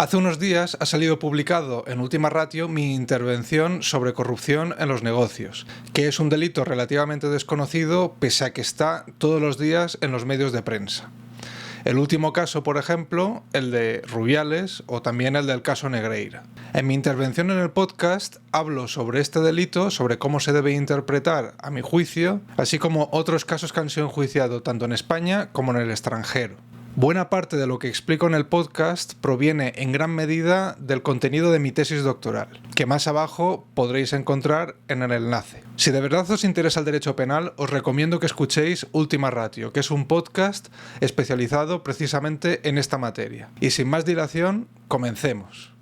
Hace unos días ha salido publicado en Última Ratio mi intervención sobre corrupción en los negocios, que es un delito relativamente desconocido pese a que está todos los días en los medios de prensa. El último caso, por ejemplo, el de Rubiales o también el del caso Negreira. En mi intervención en el podcast hablo sobre este delito, sobre cómo se debe interpretar a mi juicio, así como otros casos que han sido enjuiciados tanto en España como en el extranjero. Buena parte de lo que explico en el podcast proviene en gran medida del contenido de mi tesis doctoral, que más abajo podréis encontrar en el enlace. Si de verdad os interesa el derecho penal, os recomiendo que escuchéis Última Ratio, que es un podcast especializado precisamente en esta materia. Y sin más dilación, comencemos.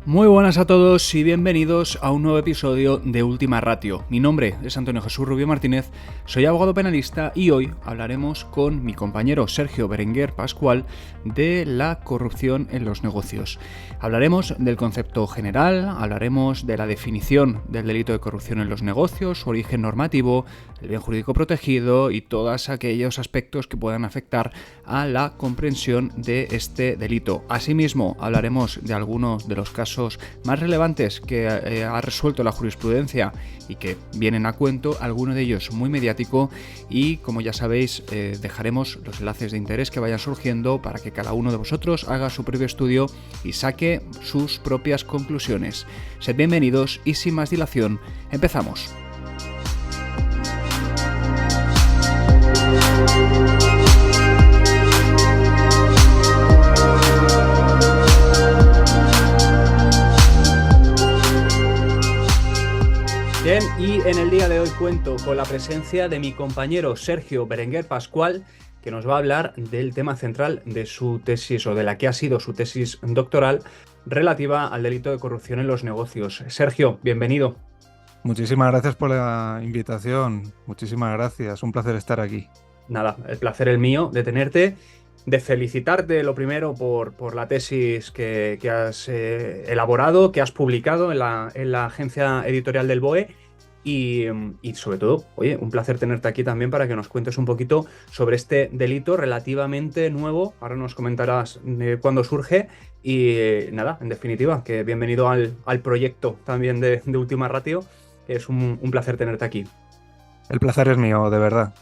Muy buenas a todos y bienvenidos a un nuevo episodio de Última Ratio. Mi nombre es Antonio Jesús Rubio Martínez, soy abogado penalista y hoy hablaremos con mi compañero Sergio Berenguer Pascual de la corrupción en los negocios. Hablaremos del concepto general, hablaremos de la definición del delito de corrupción en los negocios, su origen normativo, el bien jurídico protegido y todos aquellos aspectos que puedan afectar a la comprensión de este delito. Asimismo, hablaremos de algunos de los casos más relevantes que ha resuelto la jurisprudencia y que vienen a cuento, alguno de ellos muy mediático, y como ya sabéis dejaremos los enlaces de interés que vayan surgiendo para que cada uno de vosotros haga su propio estudio y saque sus propias conclusiones. Sed bienvenidos y sin más dilación, empezamos. Bien, y en el día de hoy cuento con la presencia de mi compañero Sergio Berenguer Pascual, que nos va a hablar del tema central de su tesis, o de la que ha sido su tesis doctoral, relativa al delito de corrupción en los negocios. Sergio, bienvenido. Muchísimas gracias por la invitación, muchísimas gracias, un placer estar aquí. Nada, el placer es mío de tenerte, de felicitarte lo primero por la tesis que has elaborado, que has publicado en la agencia editorial del BOE y sobre todo, oye, un placer tenerte aquí también para que nos cuentes un poquito sobre este delito relativamente nuevo. Ahora nos comentarás cuándo surge y nada, en definitiva, que bienvenido al proyecto también de Última Ratio. Es un placer tenerte aquí. El placer es mío, de verdad.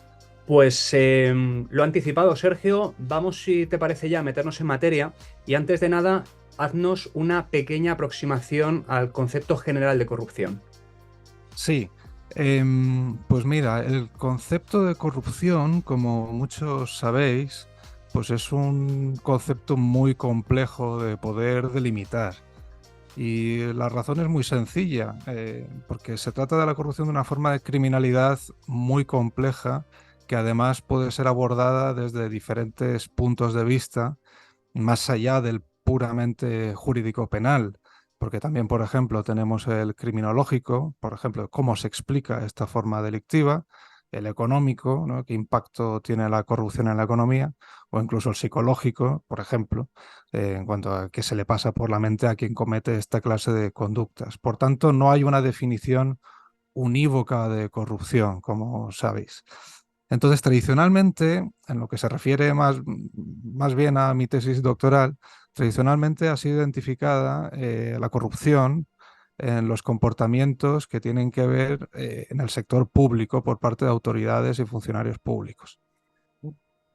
Pues lo anticipado, Sergio, vamos, si te parece, ya a meternos en materia y antes de nada, haznos una pequeña aproximación al concepto general de corrupción. Sí, pues mira, el concepto de corrupción, como muchos sabéis, pues es un concepto muy complejo de poder delimitar. Y la razón es muy sencilla, porque se trata de la corrupción de una forma de criminalidad muy compleja que además puede ser abordada desde diferentes puntos de vista, más allá del puramente jurídico penal, porque también, por ejemplo, tenemos el criminológico, por ejemplo, cómo se explica esta forma delictiva, el económico, ¿no? Qué impacto tiene la corrupción en la economía, o incluso el psicológico, por ejemplo, en cuanto a qué se le pasa por la mente a quien comete esta clase de conductas. Por tanto, no hay una definición unívoca de corrupción, como sabéis. Entonces, tradicionalmente, en lo que se refiere más bien a mi tesis doctoral, tradicionalmente ha sido identificada la corrupción en los comportamientos que tienen que ver en el sector público por parte de autoridades y funcionarios públicos.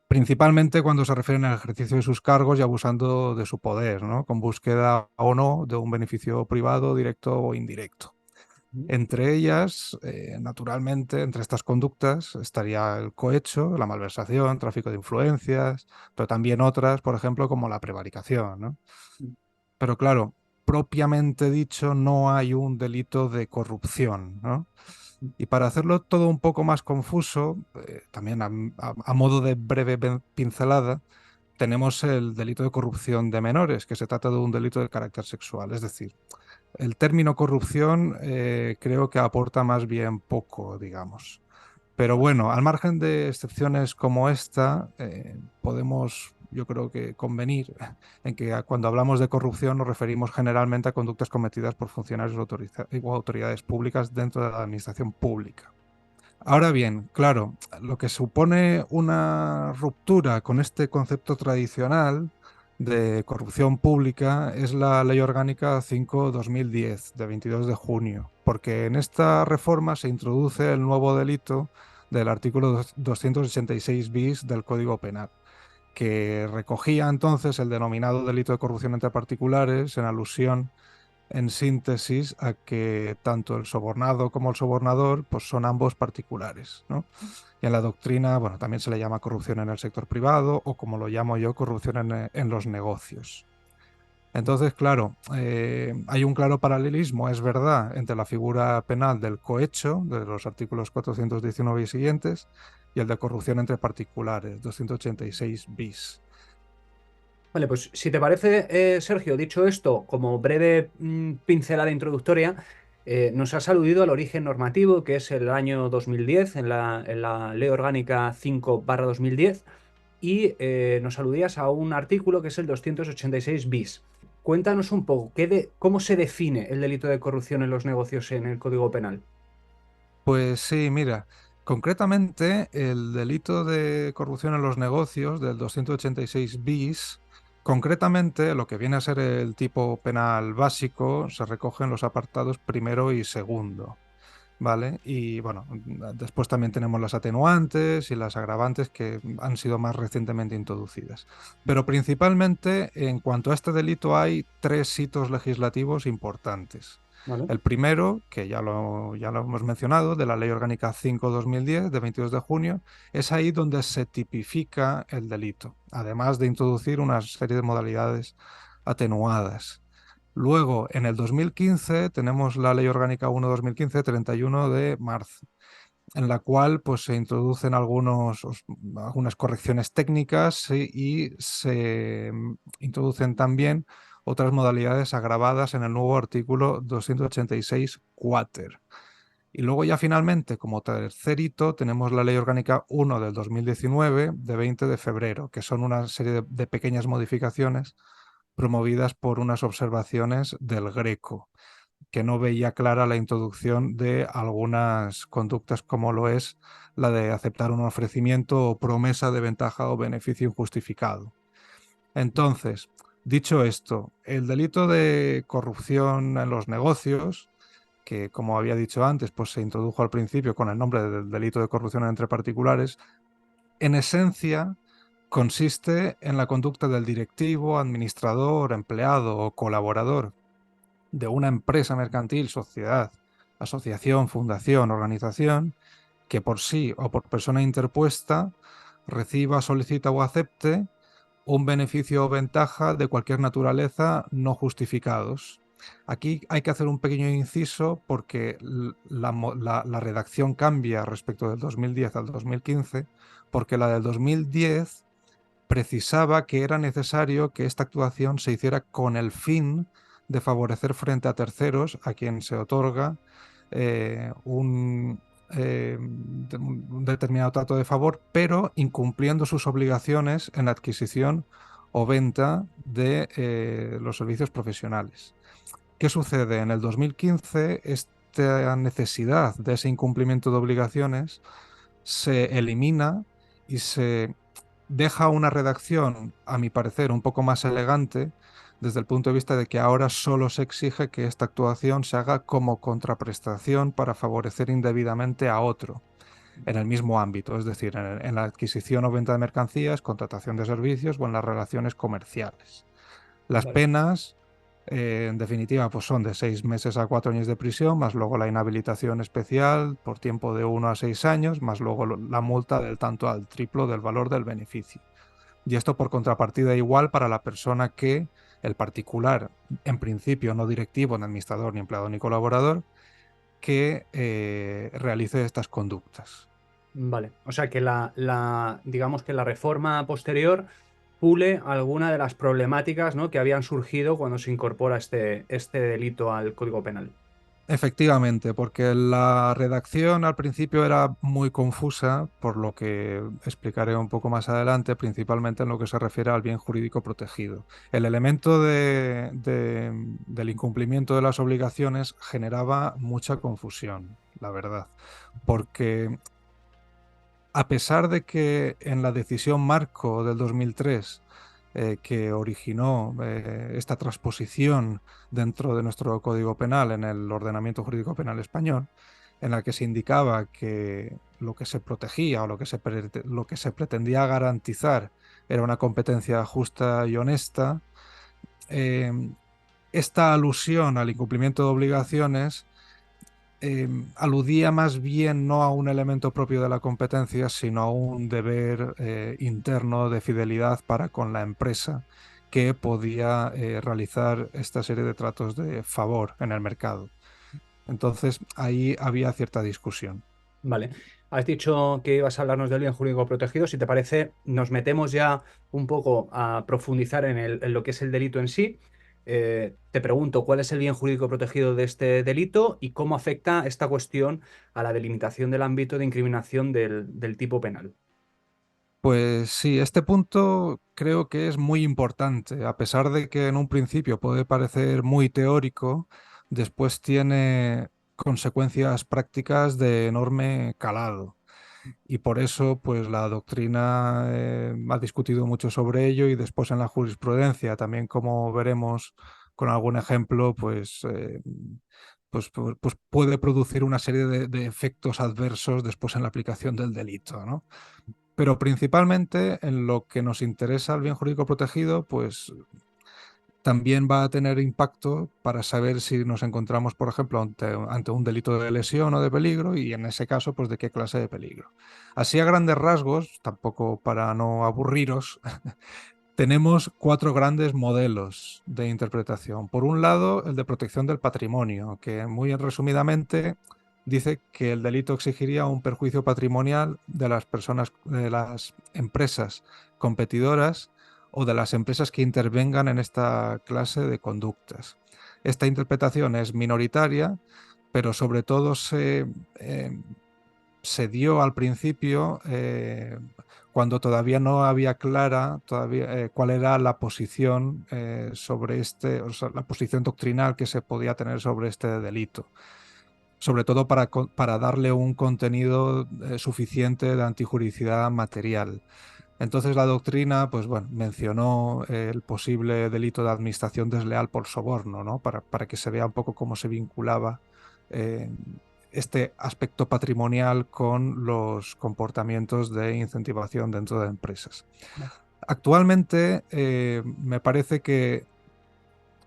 Principalmente cuando se refieren al ejercicio de sus cargos y abusando de su poder, ¿no? Con búsqueda o no de un beneficio privado, directo o indirecto. Entre ellas, naturalmente, entre estas conductas estaría el cohecho, la malversación, tráfico de influencias, pero también otras, por ejemplo, como la prevaricación, ¿no? Pero claro, propiamente dicho, no hay un delito de corrupción, ¿no? Y para hacerlo todo un poco más confuso, también a modo de breve pincelada, tenemos el delito de corrupción de menores, que se trata de un delito de carácter sexual, es decir, el término corrupción creo que aporta más bien poco, digamos. Pero bueno, al margen de excepciones como esta, podemos yo creo que convenir en que cuando hablamos de corrupción nos referimos generalmente a conductas cometidas por funcionarios o autoridades públicas dentro de la administración pública. Ahora bien, claro, lo que supone una ruptura con este concepto tradicional de corrupción pública es la Ley Orgánica 5/2010, de 22 de junio, porque en esta reforma se introduce el nuevo delito del artículo 286 bis del Código Penal, que recogía entonces el denominado delito de corrupción entre particulares en alusión, en síntesis, a que tanto el sobornado como el sobornador pues son ambos particulares, ¿no? Y en la doctrina, bueno, también se le llama corrupción en el sector privado o, como lo llamo yo, corrupción en los negocios. Entonces, claro, hay un claro paralelismo, es verdad, entre la figura penal del cohecho, de los artículos 419 y siguientes, y el de corrupción entre particulares, 286 bis. Vale, pues si te parece, Sergio, dicho esto, como breve pincelada introductoria, nos has aludido al origen normativo, que es el año 2010, en la Ley Orgánica 5/2010, y nos aludías a un artículo que es el 286 bis. Cuéntanos un poco, ¿cómo se define el delito de corrupción en los negocios en el Código Penal? Pues sí, mira, concretamente el delito de corrupción en los negocios del 286 bis, concretamente lo que viene a ser el tipo penal básico, se recoge en los apartados primero y segundo, ¿vale? Y bueno, después también tenemos las atenuantes y las agravantes que han sido más recientemente introducidas. Pero principalmente en cuanto a este delito hay tres hitos legislativos importantes. ¿Vale? El primero, que ya lo hemos mencionado, de la Ley Orgánica 5/2010, de 22 de junio, es ahí donde se tipifica el delito, además de introducir una serie de modalidades atenuadas. Luego, en el 2015, tenemos la Ley Orgánica 1/2015, 31 de marzo, en la cual pues, se introducen algunas correcciones técnicas y se introducen también otras modalidades agravadas en el nuevo artículo 286 quater. Y luego ya finalmente, como tercer hito, tenemos la Ley Orgánica 1 del 2019, de 20 de febrero, que son una serie de pequeñas modificaciones promovidas por unas observaciones del Greco, que no veía clara la introducción de algunas conductas como lo es la de aceptar un ofrecimiento o promesa de ventaja o beneficio injustificado. Entonces, dicho esto, el delito de corrupción en los negocios, que como había dicho antes, pues se introdujo al principio con el nombre del delito de corrupción entre particulares, en esencia consiste en la conducta del directivo, administrador, empleado o colaborador de una empresa mercantil, sociedad, asociación, fundación, organización, que por sí o por persona interpuesta reciba, solicita o acepte un beneficio o ventaja de cualquier naturaleza no justificados. Aquí hay que hacer un pequeño inciso porque la redacción cambia respecto del 2010 al 2015, porque la del 2010 precisaba que era necesario que esta actuación se hiciera con el fin de favorecer frente a terceros a quien se otorga un determinado trato de favor, pero incumpliendo sus obligaciones en la adquisición o venta de los servicios profesionales. ¿Qué sucede? En el 2015, esta necesidad de ese incumplimiento de obligaciones se elimina y se deja una redacción, a mi parecer, un poco más elegante desde el punto de vista de que ahora solo se exige que esta actuación se haga como contraprestación para favorecer indebidamente a otro en el mismo ámbito, es decir, en la adquisición o venta de mercancías, contratación de servicios o en las relaciones comerciales. Las Vale. penas, en definitiva, pues son de 6 meses a 4 años de prisión, más luego la inhabilitación especial por tiempo de 1 a 6 años, más luego la multa del tanto al triplo del valor del beneficio. Y esto por contrapartida igual para la persona que, el particular, en principio no directivo, ni administrador, ni empleado, ni colaborador, que realice estas conductas. Vale, o sea que digamos que la reforma posterior pule alguna de las problemáticas, ¿no?, que habían surgido cuando se incorpora este delito al Código Penal. Efectivamente, porque la redacción al principio era muy confusa, por lo que explicaré un poco más adelante, principalmente en lo que se refiere al bien jurídico protegido. El elemento del incumplimiento de las obligaciones generaba mucha confusión, la verdad, porque a pesar de que en la decisión marco del 2003, que originó esta transposición dentro de nuestro Código Penal en el ordenamiento jurídico penal español, en la que se indicaba que lo que se protegía o lo que se pretendía garantizar era una competencia justa y honesta, eh, esta alusión al incumplimiento de obligaciones aludía más bien no a un elemento propio de la competencia, sino a un deber interno de fidelidad para con la empresa que podía realizar esta serie de tratos de favor en el mercado. Entonces ahí había cierta discusión. Vale. Has dicho que ibas a hablarnos del bien jurídico protegido. Si te parece, nos metemos ya un poco a profundizar en lo que es el delito en sí. Te pregunto, ¿cuál es el bien jurídico protegido de este delito y cómo afecta esta cuestión a la delimitación del ámbito de incriminación del tipo penal? Pues sí, este punto creo que es muy importante, a pesar de que en un principio puede parecer muy teórico, después tiene consecuencias prácticas de enorme calado. Y por eso, pues la doctrina ha discutido mucho sobre ello y después en la jurisprudencia, también como veremos con algún ejemplo, pues puede producir una serie de efectos adversos después en la aplicación del delito, ¿no? Pero principalmente en lo que nos interesa el bien jurídico protegido, pues también va a tener impacto para saber si nos encontramos, por ejemplo, ante un delito de lesión o de peligro y en ese caso, pues de qué clase de peligro. Así a grandes rasgos, tampoco para no aburriros, tenemos cuatro grandes modelos de interpretación. Por un lado, el de protección del patrimonio, que muy resumidamente dice que el delito exigiría un perjuicio patrimonial de las personas, de las empresas competidoras o de las empresas que intervengan en esta clase de conductas. Esta interpretación es minoritaria, pero sobre todo se dio al principio cuando todavía no había clara cuál era la posición sobre o sea, la posición doctrinal que se podía tener sobre este delito. Sobre todo para darle un contenido suficiente de antijuridicidad material. Entonces la doctrina, pues bueno, mencionó el posible delito de administración desleal por soborno, ¿no? Para que se vea un poco cómo se vinculaba eh, este aspecto patrimonial con los comportamientos de incentivación dentro de empresas. Actualmente me parece que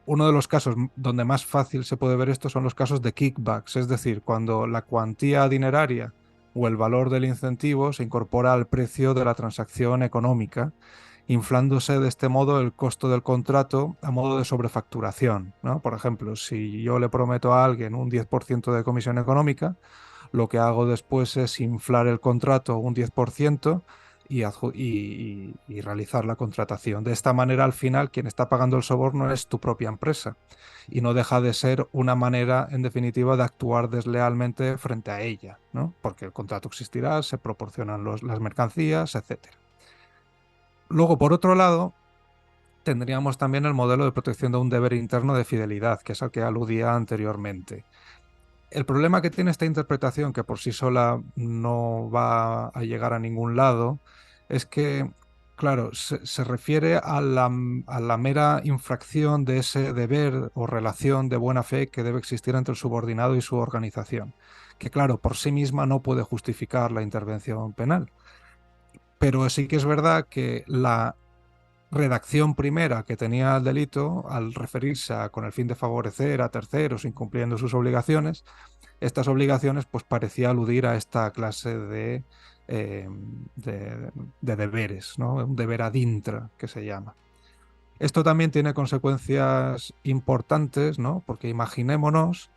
uno de los casos donde más fácil se puede ver esto son los casos de kickbacks, es decir, cuando la cuantía dineraria o el valor del incentivo se incorpora al precio de la transacción económica, inflándose de este modo el costo del contrato a modo de sobrefacturación, ¿no? Por ejemplo, si yo le prometo a alguien un 10% de comisión económica, lo que hago después es inflar el contrato un 10% y realizar la contratación. De esta manera, al final, quien está pagando el soborno es tu propia empresa y no deja de ser una manera, en definitiva, de actuar deslealmente frente a ella, ¿no? Porque el contrato existirá, se proporcionan las mercancías, etcétera. Luego, por otro lado, tendríamos también el modelo de protección de un deber interno de fidelidad, que es al que aludía anteriormente. El problema que tiene esta interpretación, que por sí sola no va a llegar a ningún lado, es que, claro, se refiere a la mera infracción de ese deber o relación de buena fe que debe existir entre el subordinado y su organización, que, claro, por sí misma no puede justificar la intervención penal. Pero sí que es verdad que la redacción primera que tenía el delito, al referirse a con el fin de favorecer a terceros incumpliendo sus obligaciones, estas obligaciones pues parecía aludir a esta clase eh, de deberes, ¿no? Un deber ad intra que se llama. Esto también tiene consecuencias importantes, ¿no? Porque imaginémonos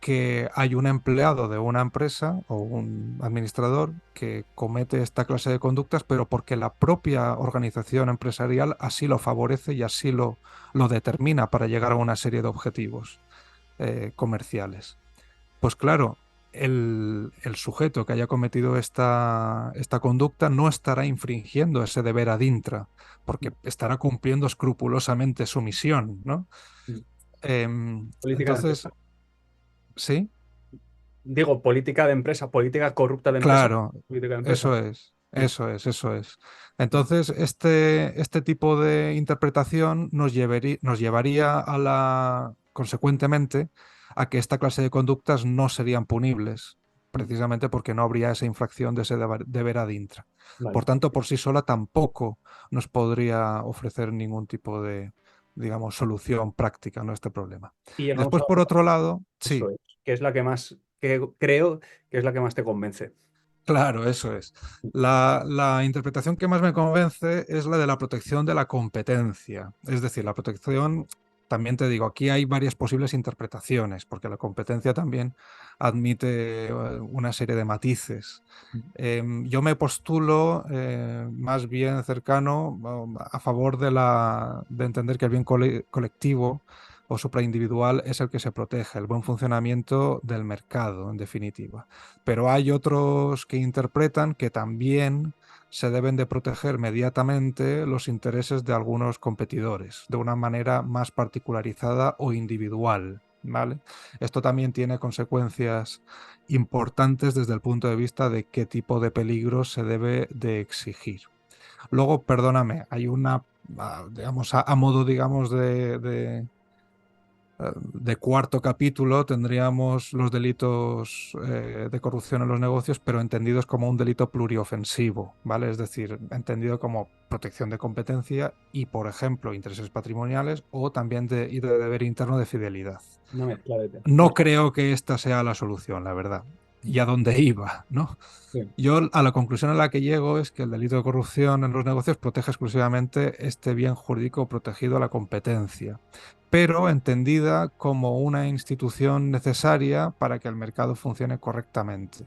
que hay un empleado de una empresa o un administrador que comete esta clase de conductas, pero porque la propia organización empresarial así lo favorece y así lo determina para llegar a una serie de objetivos. comerciales. Pues claro, el sujeto que haya cometido esta conducta no estará infringiendo ese deber ad intra, porque estará cumpliendo escrupulosamente su misión, ¿no? Mm. Política de Entonces, empresa. sí, Digo, política de empresa, política corrupta de empresa, claro, política de empresa. eso es, Mm, eso es, eso es. mm, Entonces, este tipo de interpretación nos llevaría a consecuentemente, a que esta clase de conductas no serían punibles, mm. precisamente porque no habría esa infracción de ese deber ad intra. Vale. Por tanto, por sí sola tampoco nos podría ofrecer ningún tipo de, digamos, solución práctica a este problema. Y llegamos a Después, la por otra. otro lado, Eso sí. es, que es la que más, que creo que es la que más te convence. Claro, eso es. La interpretación que más me convence es la de la protección de la competencia. Es decir, la protección, también te digo, aquí hay varias posibles interpretaciones, porque la competencia también admite una serie de matices. Yo me postulo más bien cercano a favor de entender que el bien colectivo o supraindividual es el que se protege, el buen funcionamiento del mercado, en definitiva. Pero hay otros que interpretan que también se deben de proteger mediatamente los intereses de algunos competidores, de una manera más particularizada o individual, ¿vale? Esto también tiene consecuencias importantes desde el punto de vista de qué tipo de peligro se debe de exigir. Luego, perdóname, hay una, digamos, a modo, digamos, de cuarto capítulo tendríamos los delitos de corrupción en los negocios, pero entendidos como un delito pluriofensivo, ¿vale? Es decir, entendido como protección de competencia y, por ejemplo, intereses patrimoniales o también y de deber interno de fidelidad. Una mezcla de... No creo que esta sea la solución, la verdad. Y a dónde iba, ¿no? Sí. Yo a la conclusión a la que llego es que el delito de corrupción en los negocios protege exclusivamente este bien jurídico protegido a la competencia, pero entendida como una institución necesaria para que el mercado funcione correctamente,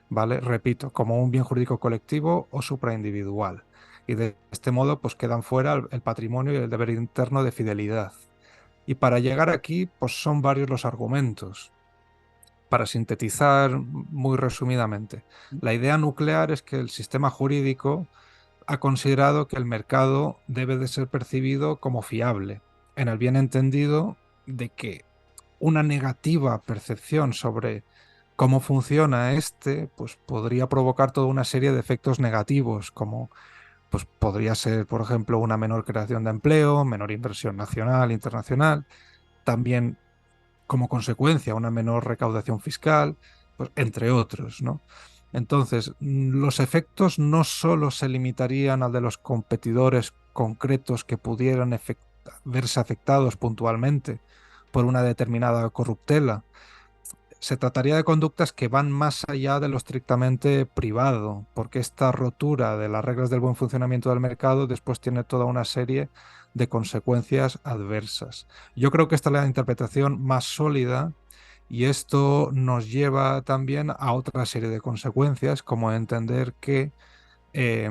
¿vale? Repito, como un bien jurídico colectivo o supraindividual. Y de este modo, pues quedan fuera el patrimonio y el deber interno de fidelidad. Y para llegar aquí, pues son varios los argumentos. Para sintetizar muy resumidamente, la idea nuclear es que el sistema jurídico ha considerado que el mercado debe de ser percibido como fiable, en el bien entendido de que una negativa percepción sobre cómo funciona este, pues podría provocar toda una serie de efectos negativos, como pues podría ser, por ejemplo, una menor creación de empleo, menor inversión nacional, internacional, también como consecuencia una menor recaudación fiscal, pues, entre otros, ¿no? Entonces, los efectos no solo se limitarían al de los competidores concretos que pudieran verse afectados puntualmente por una determinada corruptela. Se trataría de conductas que van más allá de lo estrictamente privado, porque esta rotura de las reglas del buen funcionamiento del mercado después tiene toda una serie de consecuencias adversas. Yo creo que esta es la interpretación más sólida y esto nos lleva también a otra serie de consecuencias, como entender que eh,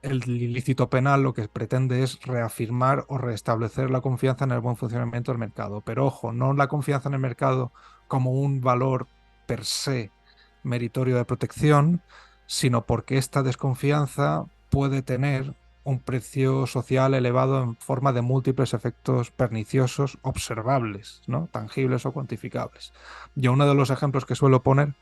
el ilícito penal lo que pretende es reafirmar o restablecer la confianza en el buen funcionamiento del mercado. Pero ojo, no la confianza en el mercado como un valor per se meritorio de protección, sino porque esta desconfianza puede tener un precio social elevado en forma de múltiples efectos perniciosos observables, ¿no? Tangibles o cuantificables. Yo uno de los ejemplos que suelo poner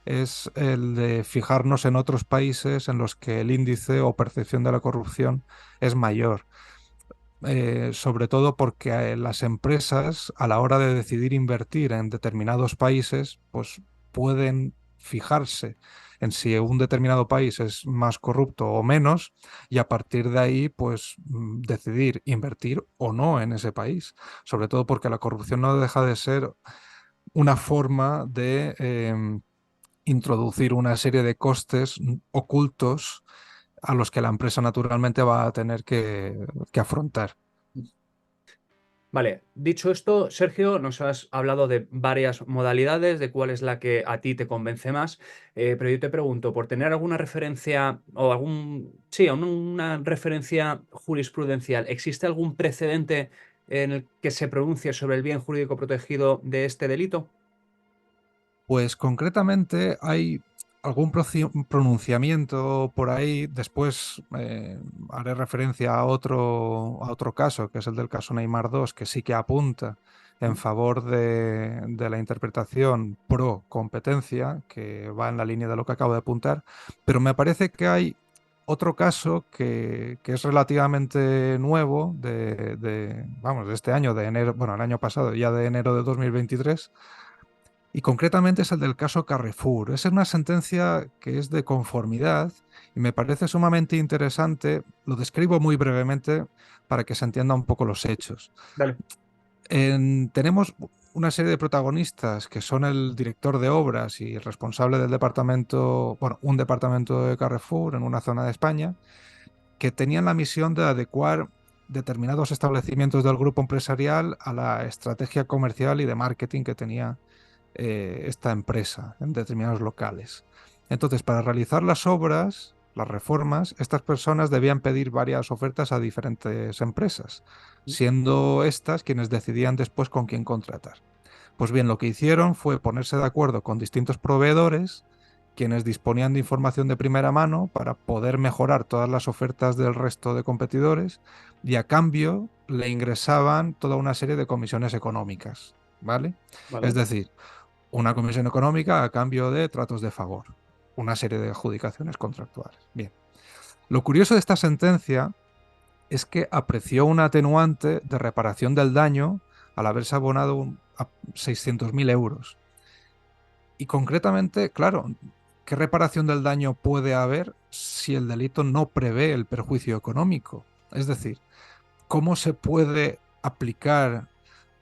es el de fijarnos en otros países en los que el índice o percepción de la corrupción es mayor. Sobre todo porque las empresas a la hora de decidir invertir en determinados países, pues pueden fijarse en si un determinado país es más corrupto o menos y a partir de ahí pues decidir invertir o no en ese país. Sobre todo porque la corrupción no deja de ser una forma de introducir una serie de costes ocultos a los que la empresa naturalmente va a tener que afrontar. Vale, dicho esto, Sergio, nos has hablado de varias modalidades, de cuál es la que a ti te convence más, pero yo te pregunto, por tener alguna referencia o sí, una referencia jurisprudencial, ¿existe algún precedente en el que se pronuncie sobre el bien jurídico protegido de este delito? Pues concretamente hay algún pronunciamiento por ahí, después haré referencia a otro caso, que es el del caso Neymar 2, que sí que apunta en favor de la interpretación pro competencia, que va en la línea de lo que acabo de apuntar, pero me parece que hay otro caso que es relativamente nuevo vamos, de este año, de enero, bueno, el año pasado, ya de enero de 2023, y concretamente es el del caso Carrefour. Es una sentencia que es de conformidad y me parece sumamente interesante. Lo describo muy brevemente para que se entienda un poco los hechos. Dale. Tenemos una serie de protagonistas que son el director de obras y el responsable del departamento, bueno, un departamento de Carrefour en una zona de España, que tenían la misión de adecuar determinados establecimientos del grupo empresarial a la estrategia comercial y de marketing que tenía esta empresa en determinados locales. Entonces, para realizar las obras, las reformas, estas personas debían pedir varias ofertas a diferentes empresas, siendo estas quienes decidían después con quién contratar. Pues bien, lo que hicieron fue ponerse de acuerdo con distintos proveedores, quienes disponían de información de primera mano para poder mejorar todas las ofertas del resto de competidores y a cambio le ingresaban toda una serie de comisiones económicas, ¿vale? Es Vale. decir, una comisión económica a cambio de tratos de favor, una serie de adjudicaciones contractuales. Bien. Lo curioso de esta sentencia es que apreció un atenuante de reparación del daño al haberse abonado a 600.000 euros. Y concretamente, claro, ¿qué reparación del daño puede haber si el delito no prevé el perjuicio económico? Es decir, ¿cómo se puede aplicar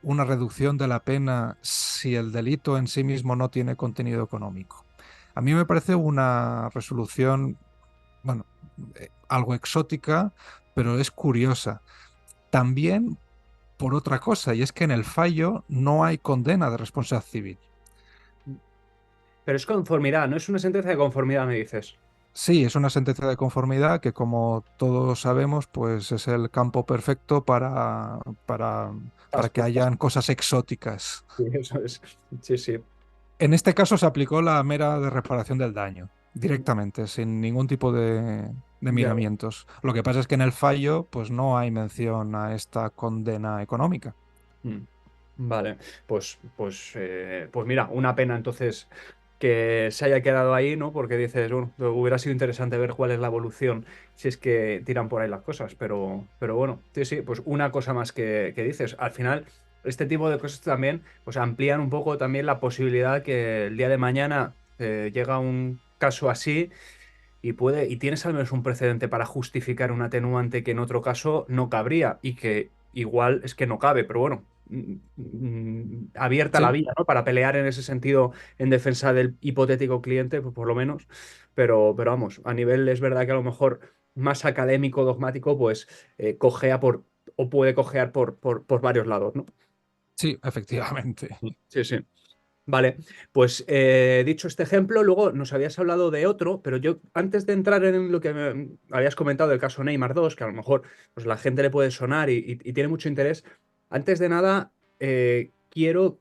una reducción de la pena si el delito en sí mismo no tiene contenido económico? A mí me parece una resolución, bueno, algo exótica, pero es curiosa. También por otra cosa, y es que en el fallo no hay condena de responsabilidad civil. Pero es conformidad, no es una sentencia de conformidad, me dices. Sí, es una sentencia de conformidad que, como todos sabemos, pues es el campo perfecto para que hayan cosas exóticas. Sí, eso es. Sí, sí. En este caso se aplicó la mera de reparación del daño, directamente, sin ningún tipo de Ya. miramientos. Lo que pasa es que en el fallo, pues no hay mención a esta condena económica. Mm. Vale, pues mira, una pena entonces que se haya quedado ahí, ¿no? Porque dices, bueno, hubiera sido interesante ver cuál es la evolución si es que tiran por ahí las cosas, pero bueno, sí, sí, pues una cosa más que dices. Al final, este tipo de cosas también pues amplían un poco también la posibilidad que el día de mañana llega un caso así y tienes al menos un precedente para justificar un atenuante que en otro caso no cabría y que igual es que no cabe, pero bueno, abierta la Sí, vía, ¿no? Para pelear en ese sentido en defensa del hipotético cliente, pues por lo menos, pero vamos, a nivel es verdad que a lo mejor más académico, dogmático, pues cojea por, o puede cojear por varios lados, ¿no? sí, efectivamente. Sí, sí. Vale, pues dicho este ejemplo, luego nos habías hablado de otro, pero yo antes de entrar en lo que me habías comentado del caso Neymar 2, que a lo mejor pues, la gente le puede sonar y tiene mucho interés, antes de nada quiero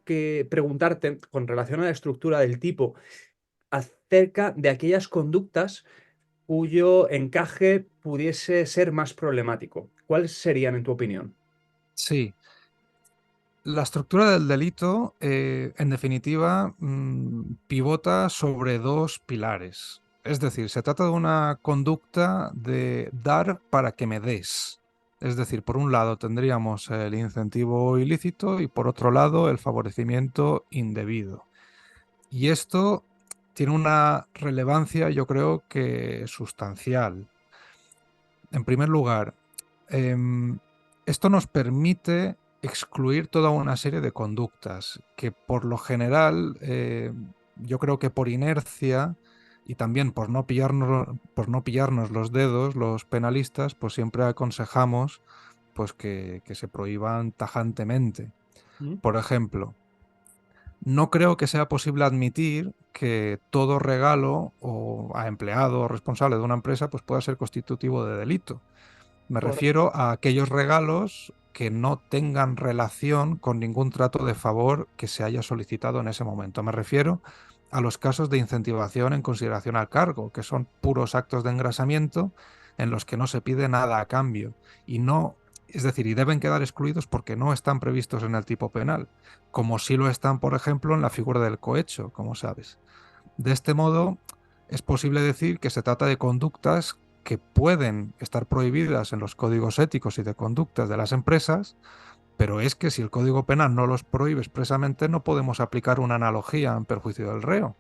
preguntarte con relación a la estructura del tipo acerca de aquellas conductas cuyo encaje pudiese ser más problemático. ¿Cuáles serían en tu opinión? Sí. La estructura del delito, en definitiva, pivota sobre dos pilares. Es decir, se trata de una conducta de dar para que me des. Es decir, por un lado tendríamos el incentivo ilícito y por otro lado el favorecimiento indebido. Y esto tiene una relevancia, yo creo que sustancial. En primer lugar, em, esto nos permite excluir toda una serie de conductas que por lo general, yo creo que por inercia y también por no pillarnos los dedos, los penalistas, pues siempre aconsejamos pues que se prohíban tajantemente. ¿Mm? Por ejemplo, no creo que sea posible admitir que todo regalo o a empleado o responsable de una empresa pues pueda ser constitutivo de delito. Me Correcto. refiero a aquellos regalos que no tengan relación con ningún trato de favor que se haya solicitado en ese momento. Me refiero a los casos de incentivación en consideración al cargo, que son puros actos de engrasamiento en los que no se pide nada a cambio y no, es decir, y deben quedar excluidos porque no están previstos en el tipo penal, como sí lo están, por ejemplo, en la figura del cohecho, como sabes. De este modo, es posible decir que se trata de conductas que pueden estar prohibidas en los códigos éticos y de conductas de las empresas, pero es que si el Código Penal no los prohíbe expresamente, no podemos aplicar una analogía en perjuicio del reo.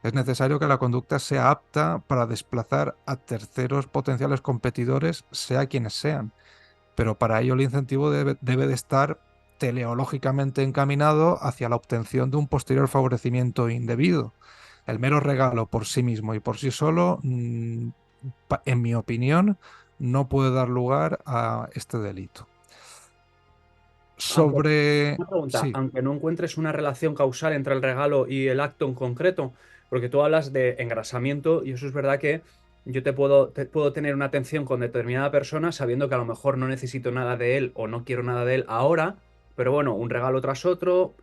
Es necesario que la conducta sea apta para desplazar a terceros potenciales competidores, sea quienes sean, pero para ello el incentivo debe de estar teleológicamente encaminado hacia la obtención de un posterior favorecimiento indebido. El mero regalo por sí mismo y por sí solo, en mi opinión, no puede dar lugar a este delito. Aunque, Sobre... una pregunta, Sí, aunque no encuentres una relación causal entre el regalo y el acto en concreto, porque tú hablas de engrasamiento y eso es verdad que yo te puedo tener una atención con determinada persona sabiendo que a lo mejor no necesito nada de él o no quiero nada de él ahora, pero bueno, un regalo tras otro,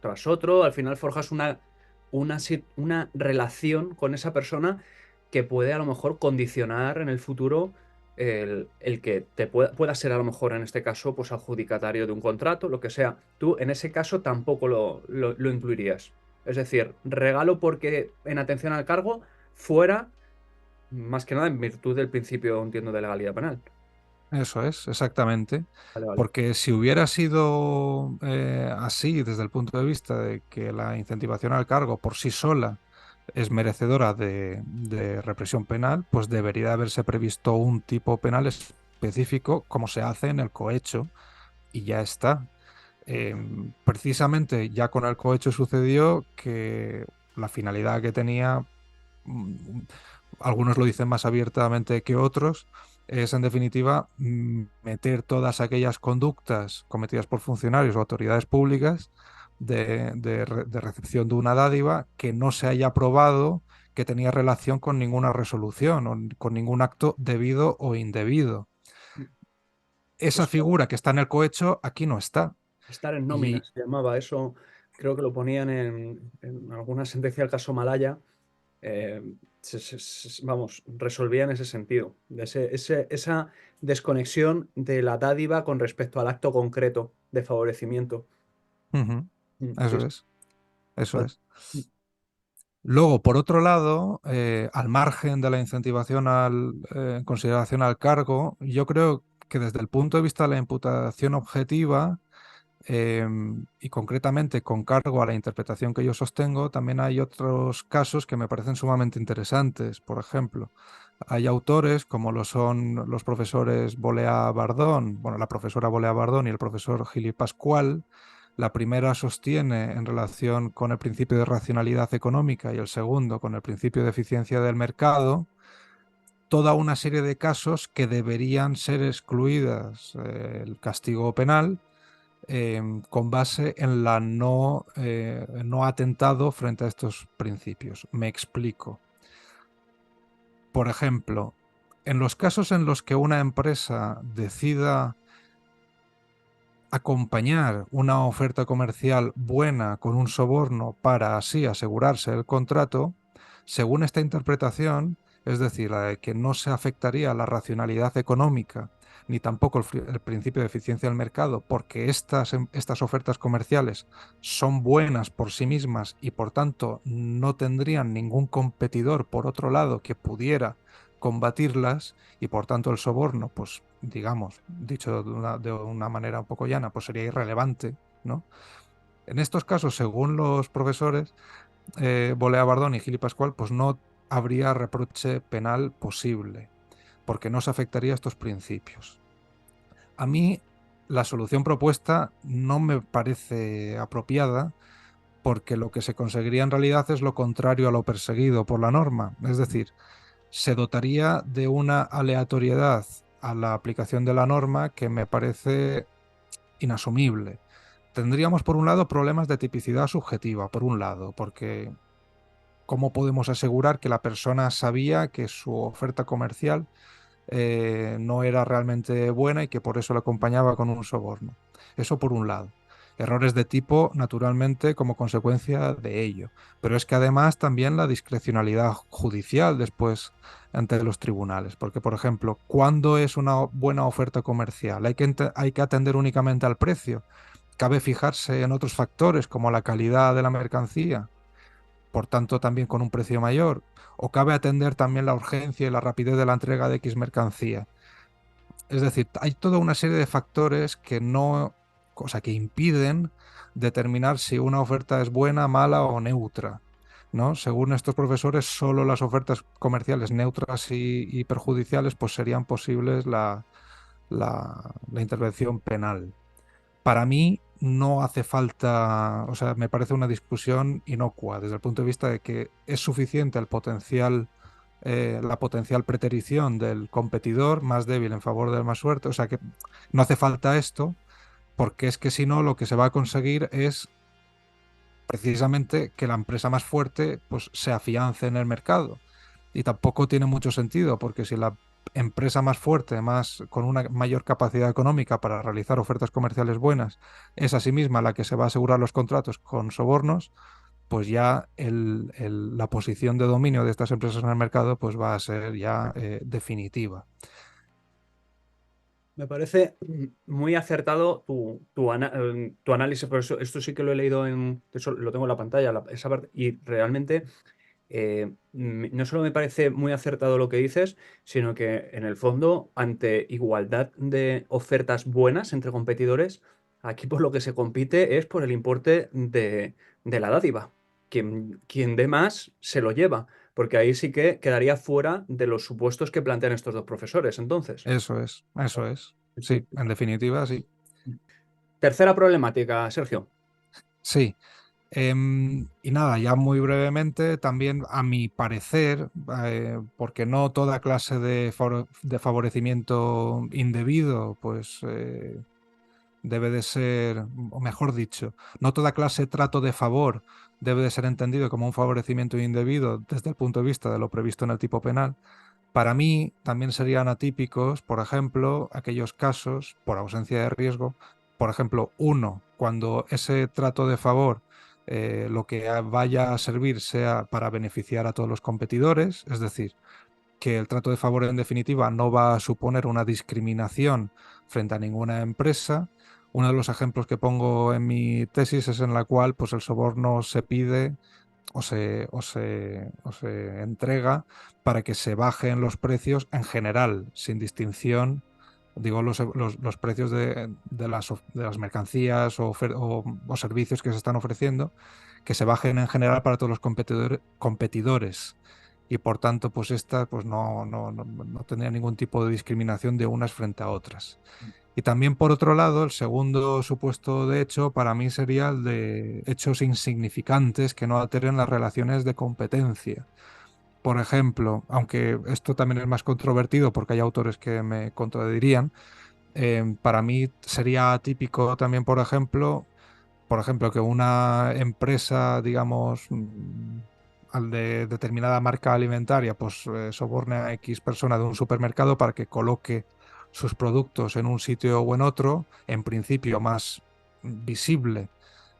al final forjas una relación con esa persona que puede a lo mejor condicionar en el futuro el que te pueda ser a lo mejor en este caso pues adjudicatario de un contrato, lo que sea. Tú en ese caso tampoco lo incluirías. Es decir, regalo porque en atención al cargo fuera más que nada en virtud del principio, entiendo, de legalidad penal. eso es, exactamente. Vale, vale. Porque si hubiera sido así desde el punto de vista de que la incentivación al cargo por sí sola es merecedora de represión penal, pues debería haberse previsto un tipo penal específico como se hace en el cohecho y ya está. Precisamente ya con el cohecho sucedió que la finalidad que tenía, mm, algunos lo dicen más abiertamente que otros, es en definitiva meter todas aquellas conductas cometidas por funcionarios o autoridades públicas de recepción de una dádiva que no se haya probado que tenía relación con ninguna resolución o con ningún acto debido o indebido. Esa Eso, figura que está en el cohecho aquí no está. estar en nómina Y se llamaba eso, creo que lo ponían en alguna sentencia del caso Malaya. eh, vamos, resolvía en ese sentido, de esa desconexión de la dádiva con respecto al acto concreto de favorecimiento. ujú, Sí, eso sí. es, eso Vale. es. Luego, por otro lado, al margen de la incentivación en consideración al cargo, yo creo que desde el punto de vista de la imputación objetiva, y concretamente con cargo a la interpretación que yo sostengo, también hay otros casos que me parecen sumamente interesantes. Por ejemplo, hay autores como lo son los profesores Bolea Bardón, bueno, la profesora Bolea Bardón y el profesor Gili Pascual. La primera sostiene en relación con el principio de racionalidad económica y el segundo con el principio de eficiencia del mercado toda una serie de casos que deberían ser excluidas el castigo penal con base en la no atentado frente a estos principios. Me explico. Por ejemplo, en los casos en los que una empresa decida acompañar una oferta comercial buena con un soborno para así asegurarse el contrato, según esta interpretación, es decir, la de que no se afectaría la racionalidad económica ni tampoco el principio de eficiencia del mercado, porque estas ofertas comerciales son buenas por sí mismas y por tanto no tendrían ningún competidor por otro lado que pudiera combatirlas y por tanto el soborno, pues digamos, dicho de una manera un poco llana, pues sería irrelevante, ¿no? En estos casos, según los profesores Bolea Bardón y Gili Pascual, pues no habría reproche penal posible, porque no se afectaría a estos principios. A mí la solución propuesta no me parece apropiada porque lo que se conseguiría en realidad es lo contrario a lo perseguido por la norma, es decir, se dotaría de una aleatoriedad a la aplicación de la norma que me parece inasumible. Tendríamos, por un lado, problemas de tipicidad subjetiva, por un lado, porque ¿cómo podemos asegurar que la persona sabía que su oferta comercial no era realmente buena y que por eso la acompañaba con un soborno? Eso por un lado. Errores de tipo, naturalmente, como consecuencia de ello. Pero es que además también la discrecionalidad judicial después ante los tribunales. Porque, por ejemplo, ¿cuándo es una buena oferta comercial? Hay que atender únicamente al precio. Cabe fijarse en otros factores como la calidad de la mercancía, por tanto también con un precio mayor. O cabe atender también la urgencia y la rapidez de la entrega de X mercancía. Es decir, hay toda una serie de factores que no, o sea, que impiden determinar si una oferta es buena, mala o neutra, ¿no? Según estos profesores, solo las ofertas comerciales neutras y perjudiciales pues serían posibles la intervención penal. Para mí no hace falta, o sea, me parece una discusión inocua desde el punto de vista de que es suficiente la potencial preterición del competidor más débil en favor del más fuerte, o sea que no hace falta esto, porque es que si no lo que se va a conseguir es precisamente que la empresa más fuerte pues se afiance en el mercado. Y tampoco tiene mucho sentido, porque si la empresa más fuerte, más con una mayor capacidad económica para realizar ofertas comerciales buenas, es asimisma la que se va a asegurar los contratos con sobornos, pues ya la posición de dominio de estas empresas en el mercado pues va a ser ya definitiva. Me parece muy acertado tu análisis, por eso esto sí que lo he leído eso lo tengo en la pantalla, esa parte, y realmente no solo me parece muy acertado lo que dices, sino que en el fondo, ante igualdad de ofertas buenas entre competidores, aquí por lo que se compite es por el importe de la dádiva. Quien dé más se lo lleva, porque ahí sí que quedaría fuera de los supuestos que plantean estos dos profesores. Entonces, Eso es, eso es. Sí, en definitiva, sí. tercera problemática, Sergio. Sí. Y nada, ya muy brevemente, también a mi parecer, porque no toda clase de favorecimiento indebido, pues debe de ser, o mejor dicho, no toda clase de trato de favor debe de ser entendido como un favorecimiento indebido desde el punto de vista de lo previsto en el tipo penal. Para mí también serían atípicos, por ejemplo, aquellos casos por ausencia de riesgo. Por ejemplo, uno, cuando ese trato de favor lo que vaya a servir sea para beneficiar a todos los competidores, es decir, que el trato de favor en definitiva no va a suponer una discriminación frente a ninguna empresa. Uno de los ejemplos que pongo en mi tesis es en la cual pues, el soborno se pide o se entrega para que se bajen los precios en general, sin distinción, digo, los precios de las mercancías o servicios que se están ofreciendo, que se bajen en general para todos los competidores. Y por tanto, pues esta pues no tendría ningún tipo de discriminación de unas frente a otras. Y también, por otro lado, el segundo supuesto de hecho para mí sería el de hechos insignificantes que no alteren las relaciones de competencia. Por ejemplo, aunque esto también es más controvertido porque hay autores que me contradirían, para mí sería típico también, por ejemplo, que una empresa, digamos, al de determinada marca alimentaria, pues soborne a X persona de un supermercado para que coloque sus productos en un sitio o en otro, en principio más visible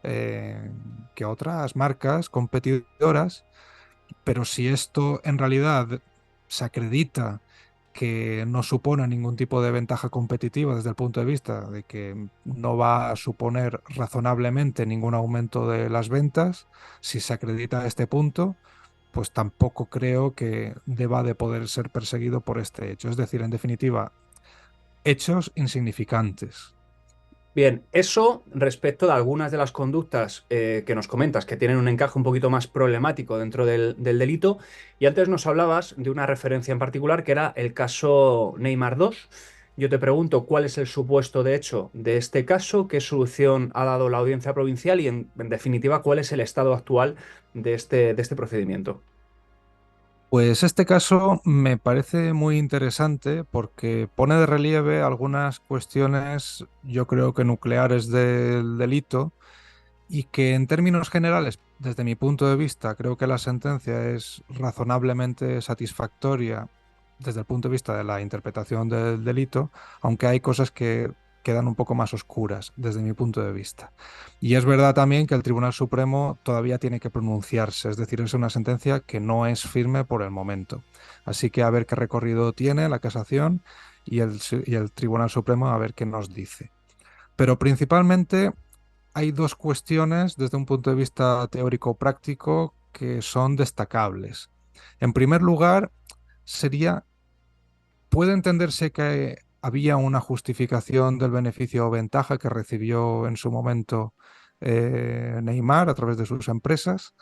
que otras marcas competidoras, pero si esto en realidad se acredita que no supone ningún tipo de ventaja competitiva desde el punto de vista de que no va a suponer razonablemente ningún aumento de las ventas, si se acredita este punto, pues tampoco creo que deba de poder ser perseguido por este hecho. Es decir, en definitiva, hechos insignificantes. Bien, eso respecto de algunas de las conductas que nos comentas, que tienen un encaje un poquito más problemático dentro del delito. Y antes nos hablabas de una referencia en particular que era el caso Neymar 2. Yo te pregunto cuál es el supuesto de hecho de este caso, qué solución ha dado la audiencia provincial y en definitiva cuál es el estado actual de este procedimiento. Pues este caso me parece muy interesante porque pone de relieve algunas cuestiones, yo creo que nucleares del delito, y que en términos generales, desde mi punto de vista, creo que la sentencia es razonablemente satisfactoria desde el punto de vista de la interpretación del delito, aunque hay cosas que quedan un poco más oscuras desde mi punto de vista. Y es verdad también que el Tribunal Supremo todavía tiene que pronunciarse, es decir, es una sentencia que no es firme por el momento. Así que a ver qué recorrido tiene la casación y el Tribunal Supremo a ver qué nos dice. Pero principalmente hay dos cuestiones desde un punto de vista teórico-práctico que son destacables. En primer lugar, sería, puede entenderse que había una justificación del beneficio o ventaja que recibió en su momento Neymar a través de sus empresas.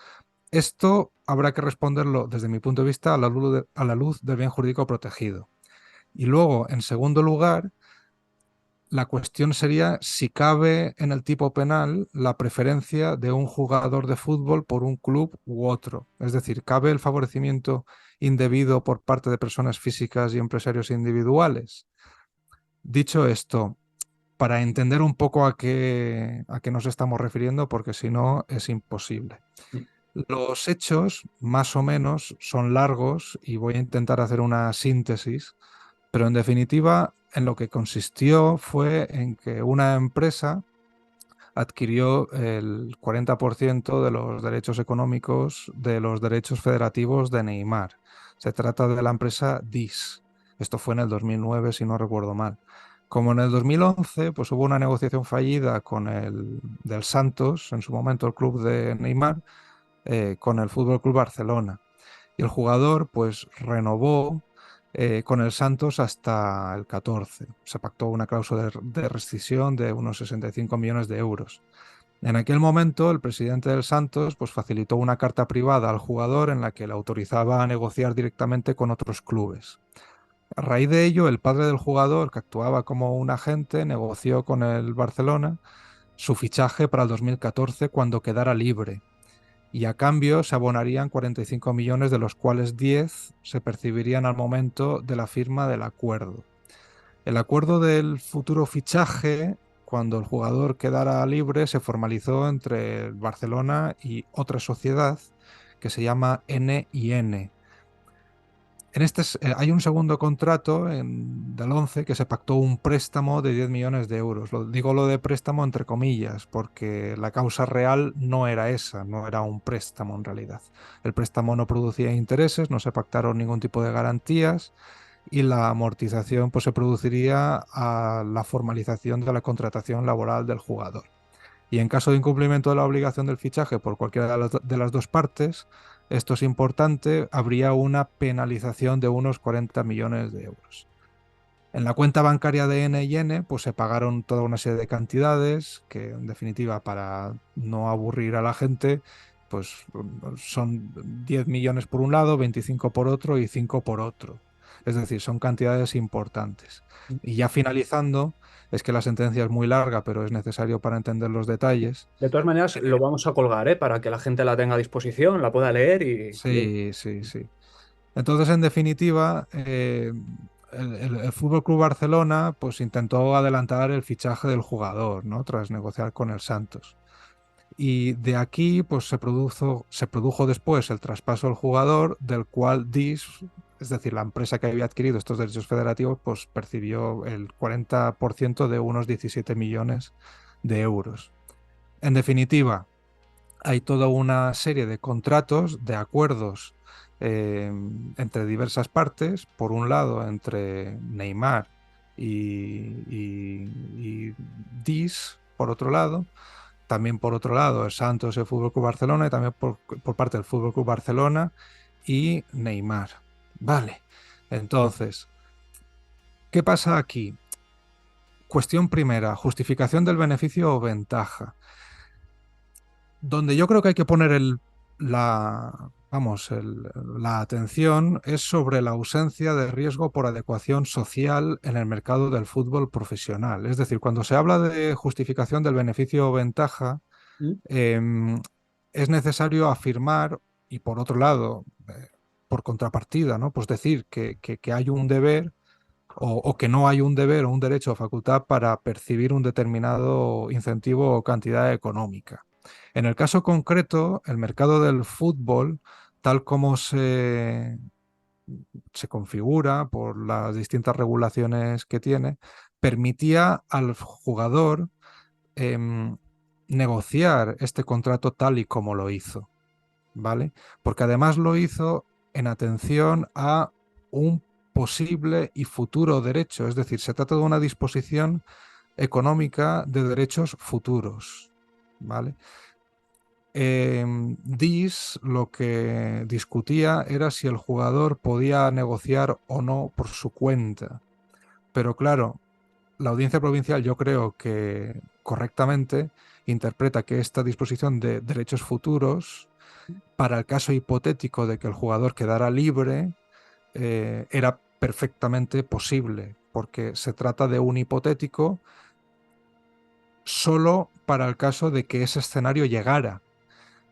Esto habrá que responderlo desde mi punto de vista a la luz del bien jurídico protegido. Y luego, en segundo lugar, la cuestión sería si cabe en el tipo penal la preferencia de un jugador de fútbol por un club u otro. Es decir, ¿cabe el favorecimiento indebido por parte de personas físicas y empresarios individuales? Dicho esto, para entender un poco a qué nos estamos refiriendo, porque si no es imposible. Los hechos, más o menos, son largos y voy a intentar hacer una síntesis, pero en definitiva, en lo que consistió fue en que una empresa adquirió el 40% de los derechos económicos de los derechos federativos de Neymar. Se trata de la empresa DIS. Esto fue en el 2009, si no recuerdo mal. Como en el 2011, pues hubo una negociación fallida con el del Santos, en su momento el club de Neymar, con el Fútbol Club Barcelona. Y el jugador pues renovó con el Santos hasta el 14. Se pactó una cláusula de rescisión de unos 65 millones de euros. En aquel momento, el presidente del Santos pues, facilitó una carta privada al jugador en la que le autorizaba a negociar directamente con otros clubes. A raíz de ello, el padre del jugador, que actuaba como un agente, negoció con el Barcelona su fichaje para el 2014 cuando quedara libre, y a cambio se abonarían 45 millones, de los cuales 10 se percibirían al momento de la firma del acuerdo. El acuerdo del futuro fichaje, cuando el jugador quedara libre, se formalizó entre el Barcelona y otra sociedad que se llama N&N. Hay un segundo contrato del 11 que se pactó un préstamo de 10 millones de euros. Digo lo de préstamo entre comillas, porque la causa real no era esa, no era un préstamo en realidad. El préstamo no producía intereses, no se pactaron ningún tipo de garantías y la amortización pues, se produciría a la formalización de la contratación laboral del jugador. Y en caso de incumplimiento de la obligación del fichaje por cualquiera de las dos partes, esto es importante, habría una penalización de unos 40 millones de euros. En la cuenta bancaria de N&N pues se pagaron toda una serie de cantidades que, en definitiva, para no aburrir a la gente, pues son 10 millones por un lado, 25 por otro y 5 por otro. Es decir, son cantidades importantes. Y ya finalizando, es que la sentencia es muy larga, pero es necesario para entender los detalles. De todas maneras, lo vamos a colgar, ¿eh? Para que la gente la tenga a disposición, la pueda leer y... Sí, sí, sí. Entonces, en definitiva, el Fútbol Club Barcelona pues intentó adelantar el fichaje del jugador, ¿no? Tras negociar con el Santos. Y de aquí pues se produjo después el traspaso del jugador, del cual DIS, es decir, la empresa que había adquirido estos derechos federativos, pues percibió el 40% de unos 17 millones de euros. En definitiva, hay toda una serie de contratos, de acuerdos entre diversas partes, por un lado entre Neymar y DIS, por otro lado, también por otro lado el Santos y el Fútbol Club Barcelona, y también por parte del Fútbol Club Barcelona y Neymar. Vale, entonces, ¿qué pasa aquí? Cuestión primera, justificación del beneficio o ventaja. Donde yo creo que hay que poner la atención es sobre la ausencia de riesgo por adecuación social en el mercado del fútbol profesional. Es decir, cuando se habla de justificación del beneficio o ventaja, ¿Mm? em, es necesario afirmar, y por otro lado, por contrapartida, ¿no? Pues decir que hay un deber o que no hay un deber o un derecho o facultad para percibir un determinado incentivo o cantidad económica. En el caso concreto, el mercado del fútbol, tal como se configura por las distintas regulaciones que tiene, permitía al jugador em, negociar este contrato tal y como lo hizo, ¿vale? Porque además lo hizo en atención a un posible y futuro derecho, es decir, se trata de una disposición económica de derechos futuros, ¿vale? DIS lo que discutía era si el jugador podía negociar o no por su cuenta. Pero claro, la audiencia provincial yo creo que correctamente interpreta que esta disposición de derechos futuros, para el caso hipotético de que el jugador quedara libre, era perfectamente posible, porque se trata de un hipotético solo para el caso de que ese escenario llegara.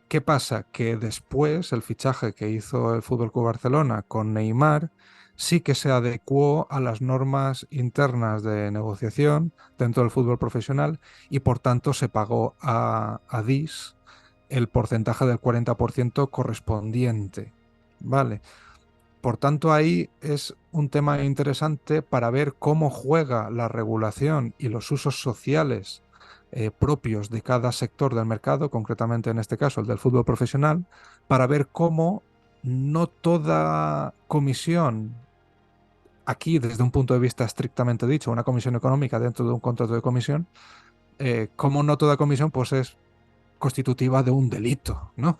¿Qué pasa? Que después el fichaje que hizo el Fútbol Club Barcelona con Neymar sí que se adecuó a las normas internas de negociación dentro del fútbol profesional y por tanto se pagó a DIS el porcentaje del 40% correspondiente. ¿Vale? Por tanto, ahí es un tema interesante para ver cómo juega la regulación y los usos sociales propios de cada sector del mercado, concretamente en este caso el del fútbol profesional, para ver cómo no toda comisión, aquí desde un punto de vista estrictamente dicho, una comisión económica dentro de un contrato de comisión, cómo no toda comisión pues es constitutiva de un delito, ¿no?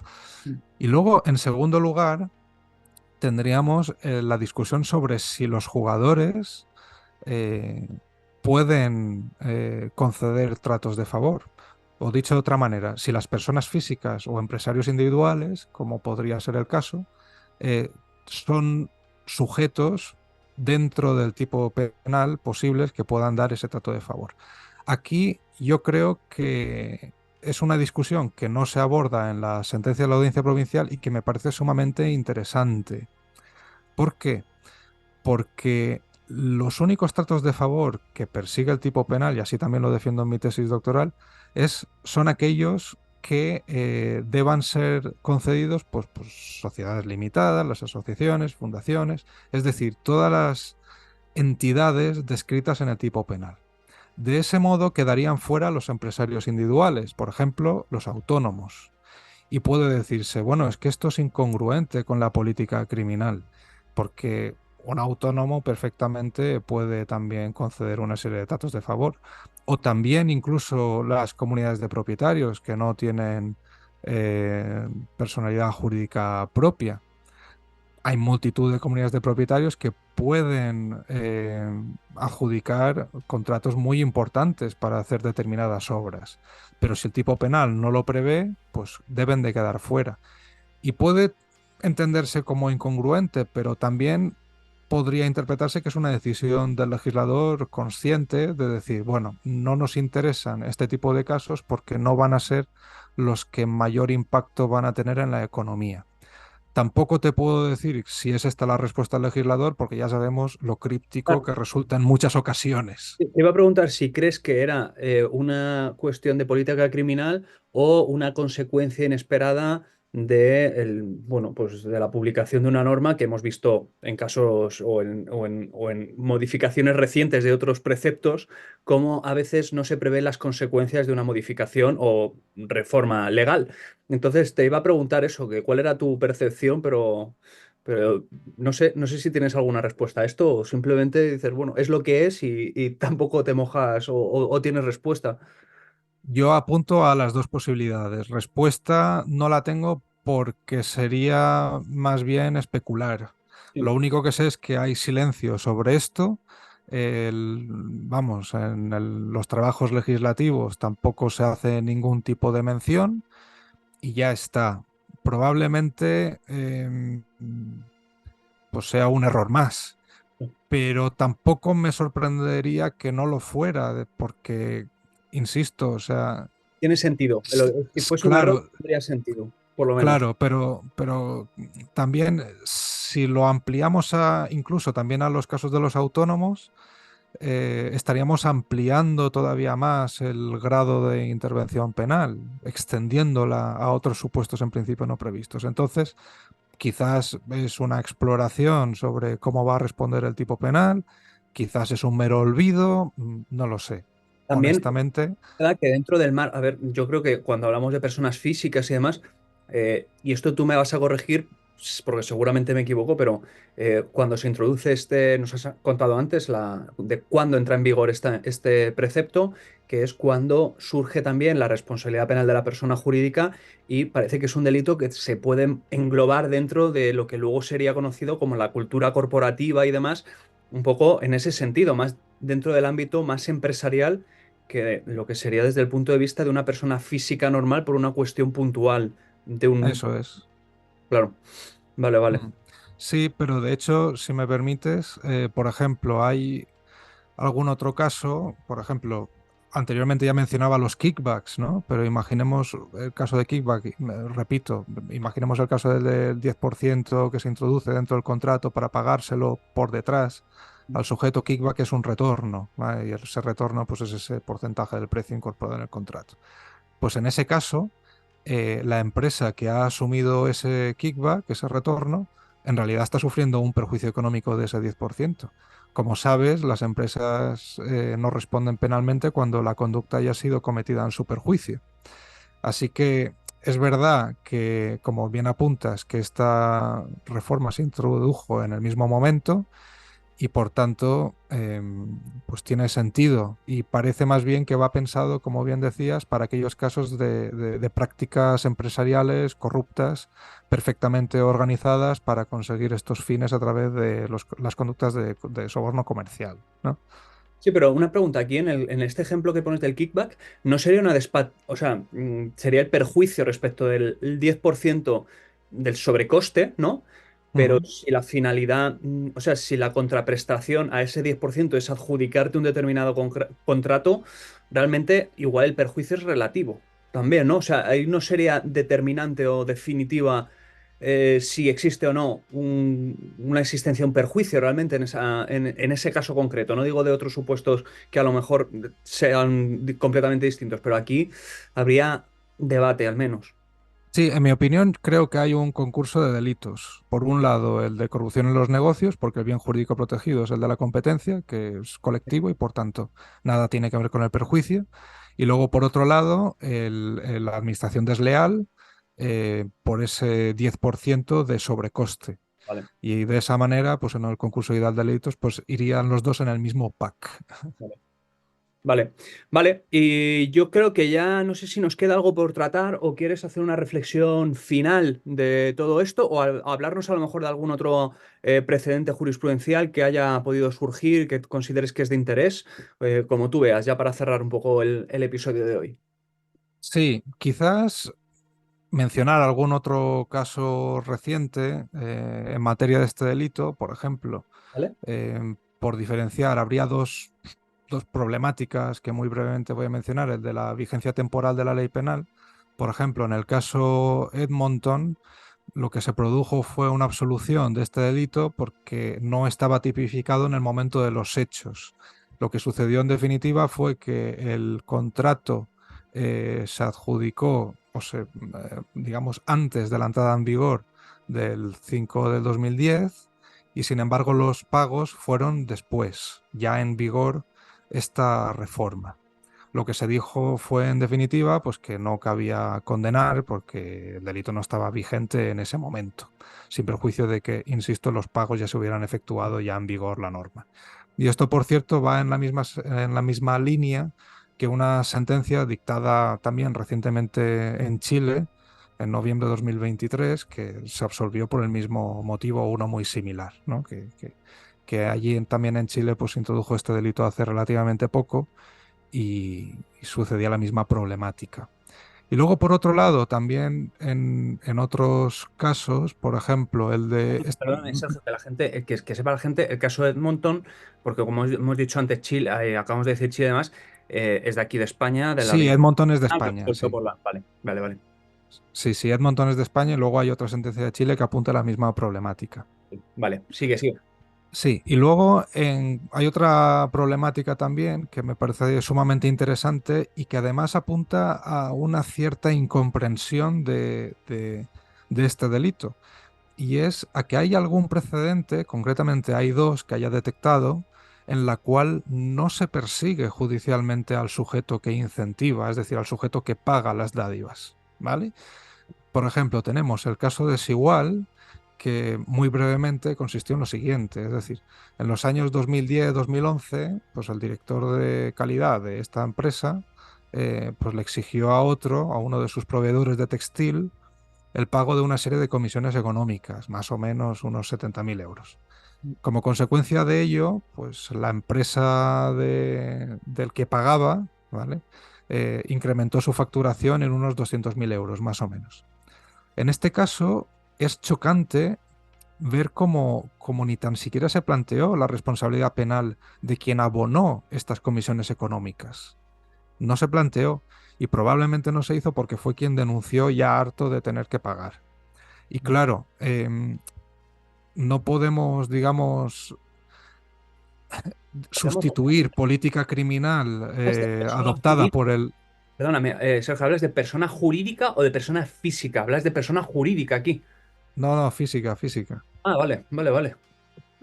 Y luego, en segundo lugar, tendríamos la discusión sobre si los jugadores eh, pueden conceder tratos de favor. O dicho de otra manera, si las personas físicas o empresarios individuales, como podría ser el caso, son sujetos dentro del tipo penal posibles que puedan dar ese trato de favor. Aquí yo creo que es una discusión que no se aborda en la sentencia de la audiencia provincial y que me parece sumamente interesante. ¿Por qué? Porque los únicos tratos de favor que persigue el tipo penal, y así también lo defiendo en mi tesis doctoral, son aquellos que deban ser concedidos por sociedades limitadas, las asociaciones, fundaciones, es decir, todas las entidades descritas en el tipo penal. De ese modo quedarían fuera los empresarios individuales, por ejemplo, los autónomos. Y puede decirse, bueno, es que esto es incongruente con la política criminal, porque un autónomo perfectamente puede también conceder una serie de tratos de favor. O también incluso las comunidades de propietarios que no tienen eh, personalidad jurídica propia. Hay multitud de comunidades de propietarios que pueden adjudicar contratos muy importantes para hacer determinadas obras. Pero si el tipo penal no lo prevé, pues deben de quedar fuera. Y puede entenderse como incongruente, pero también podría interpretarse que es una decisión del legislador consciente de decir, bueno, no nos interesan este tipo de casos porque no van a ser los que mayor impacto van a tener en la economía. Tampoco te puedo decir si es esta la respuesta del legislador, porque ya sabemos lo críptico que resulta en muchas ocasiones. Te iba a preguntar si crees que era una cuestión de política criminal o una consecuencia inesperada de, bueno, pues de la publicación de una norma que hemos visto en casos o en modificaciones recientes de otros preceptos, como a veces no se prevén las consecuencias de una modificación o reforma legal. Entonces te iba a preguntar eso, que cuál era tu percepción, pero no sé si tienes alguna respuesta a esto o simplemente dices, bueno, es lo que es y tampoco te mojas o tienes respuesta. Yo apunto a las dos posibilidades. Respuesta no la tengo porque sería más bien especular. Sí. Lo único que sé es que hay silencio sobre esto. Vamos, en los trabajos legislativos tampoco se hace ningún tipo de mención y ya está. Probablemente pues sea un error más, pero tampoco me sorprendería que no lo fuera, porque, insisto, o sea, Tiene sentido. Si fuese un error, claro, tendría sentido, por lo menos. claro, pero también si lo ampliamos incluso también a los casos de los autónomos, estaríamos ampliando todavía más el grado de intervención penal, extendiéndola a otros supuestos en principio no previstos. Entonces, quizás es una exploración sobre cómo va a responder el tipo penal, quizás es un mero olvido, no lo sé. También Honestamente, verdad que dentro del mar, a ver, yo creo que cuando hablamos de personas físicas y demás, y esto tú me vas a corregir, porque seguramente me equivoco, pero cuando se introduce nos has contado antes de cuándo entra en vigor este precepto, que es cuando surge también la responsabilidad penal de la persona jurídica y parece que es un delito que se puede englobar dentro de lo que luego sería conocido como la cultura corporativa y demás, un poco en ese sentido, más dentro del ámbito más empresarial que lo que sería desde el punto de vista de una persona física normal por una cuestión puntual de un... eso es. Claro, vale, vale. Mm. Sí, pero de hecho, si me permites, por ejemplo, hay algún otro caso, por ejemplo, anteriormente ya mencionaba los kickbacks, ¿no? Pero imaginemos el caso de kickback, repito, imaginemos el caso del 10% que se introduce dentro del contrato para pagárselo por detrás al sujeto kickback es un retorno, ¿vale? Y ese retorno pues es ese porcentaje del precio incorporado en el contrato. Pues en ese caso, la empresa que ha asumido ese kickback, ese retorno, en realidad está sufriendo un perjuicio económico de ese 10%. Como sabes, las empresas no responden penalmente cuando la conducta haya sido cometida en su perjuicio. Así que es verdad que, como bien apuntas, que esta reforma se introdujo en el mismo momento, y por tanto, pues tiene sentido y parece más bien que va pensado, como bien decías, para aquellos casos de prácticas empresariales corruptas, perfectamente organizadas para conseguir estos fines a través de las conductas de soborno comercial, ¿no? Sí, pero una pregunta, aquí en este ejemplo que pones del kickback, ¿no sería o sea, sería el perjuicio respecto del 10% del sobrecoste, ¿no? Pero Ujú. si la finalidad, o sea, si la contraprestación a ese 10% es adjudicarte un determinado contrato, realmente igual el perjuicio es relativo también, ¿no? O sea, ahí no sería determinante o definitiva si existe o no una existencia, un perjuicio realmente en ese caso concreto. No digo de otros supuestos que a lo mejor sean completamente distintos, pero aquí habría debate al menos. Sí, en mi opinión, creo que hay un concurso de delitos. Por un lado, el de corrupción en los negocios, porque el bien jurídico protegido es el de la competencia, que es colectivo y por tanto nada tiene que ver con el perjuicio. Y luego, por otro lado, la administración desleal por ese 10% de sobrecoste. Vale. Y de esa manera, pues en el concurso ideal de delitos, pues irían los dos en el mismo pack. Vale. Vale, vale. Y yo creo que ya no sé si nos queda algo por tratar o quieres hacer una reflexión final de todo esto o hablarnos a lo mejor de algún otro precedente jurisprudencial que haya podido surgir, que consideres que es de interés, como tú veas, ya para cerrar un poco el episodio de hoy. Sí, quizás mencionar algún otro caso reciente en materia de este delito, por ejemplo, ¿Vale? por diferenciar, habría dos problemáticas que muy brevemente voy a mencionar, el de la vigencia temporal de la ley penal. Por ejemplo, en el caso Edmonton, lo que se produjo fue una absolución de este delito porque no estaba tipificado en el momento de los hechos. Lo que sucedió en definitiva fue que el contrato se adjudicó, digamos, antes de la entrada en vigor del 5 del 2010 y sin embargo los pagos fueron después, ya en vigor esta reforma. Lo que se dijo fue, en definitiva, pues que no cabía condenar porque el delito no estaba vigente en ese momento, sin perjuicio de que, insisto, los pagos ya se hubieran efectuado ya en vigor la norma. Y esto, por cierto, va en la misma línea que una sentencia dictada también recientemente en Chile, en noviembre de 2023, que se absolvió por el mismo motivo, uno muy similar, ¿no? Que allí también en Chile pues introdujo este delito hace relativamente poco y sucedía la misma problemática. Y luego, por otro lado, también en otros casos, por ejemplo, el de... Perdóname, Sergio, que la gente, que sepa la gente, el caso de Edmonton, porque como hemos dicho antes, Chile, acabamos de decir Chile además, es de aquí de España, de la Sí, región. Edmonton es de Ah, pero España, justo sí. por la. Vale, vale, vale. Sí, sí, Edmonton es de España y luego hay otra sentencia de Chile que apunta a la misma problemática. Vale, sigue, sigue. Sí, y luego hay otra problemática también que me parece sumamente interesante y que además apunta a una cierta incomprensión de este delito. Y es a que hay algún precedente, concretamente hay dos que haya detectado, en la cual no se persigue judicialmente al sujeto que incentiva, es decir, al sujeto que paga las dádivas, ¿vale? Por ejemplo, tenemos el caso de Desigual, que muy brevemente consistió en lo siguiente, es decir, en los años 2010-2011, pues el director de calidad de esta empresa pues le exigió a otro, a uno de sus proveedores de textil, el pago de una serie de comisiones económicas, más o menos unos 70.000 euros. Como consecuencia de ello, pues la empresa del que pagaba, ¿vale? Incrementó su facturación en unos 200.000 euros, más o menos. En este caso, es chocante ver cómo ni tan siquiera se planteó la responsabilidad penal de quien abonó estas comisiones económicas. No se planteó y probablemente no se hizo porque fue quien denunció ya harto de tener que pagar. Y claro, no podemos, digamos, Hablamos sustituir política criminal de persona adoptada jurídica. por el... Perdóname, Sergio, ¿hablas de persona jurídica o de persona física? Hablas de persona jurídica aquí. No, no, física, física. Ah, vale, vale, vale.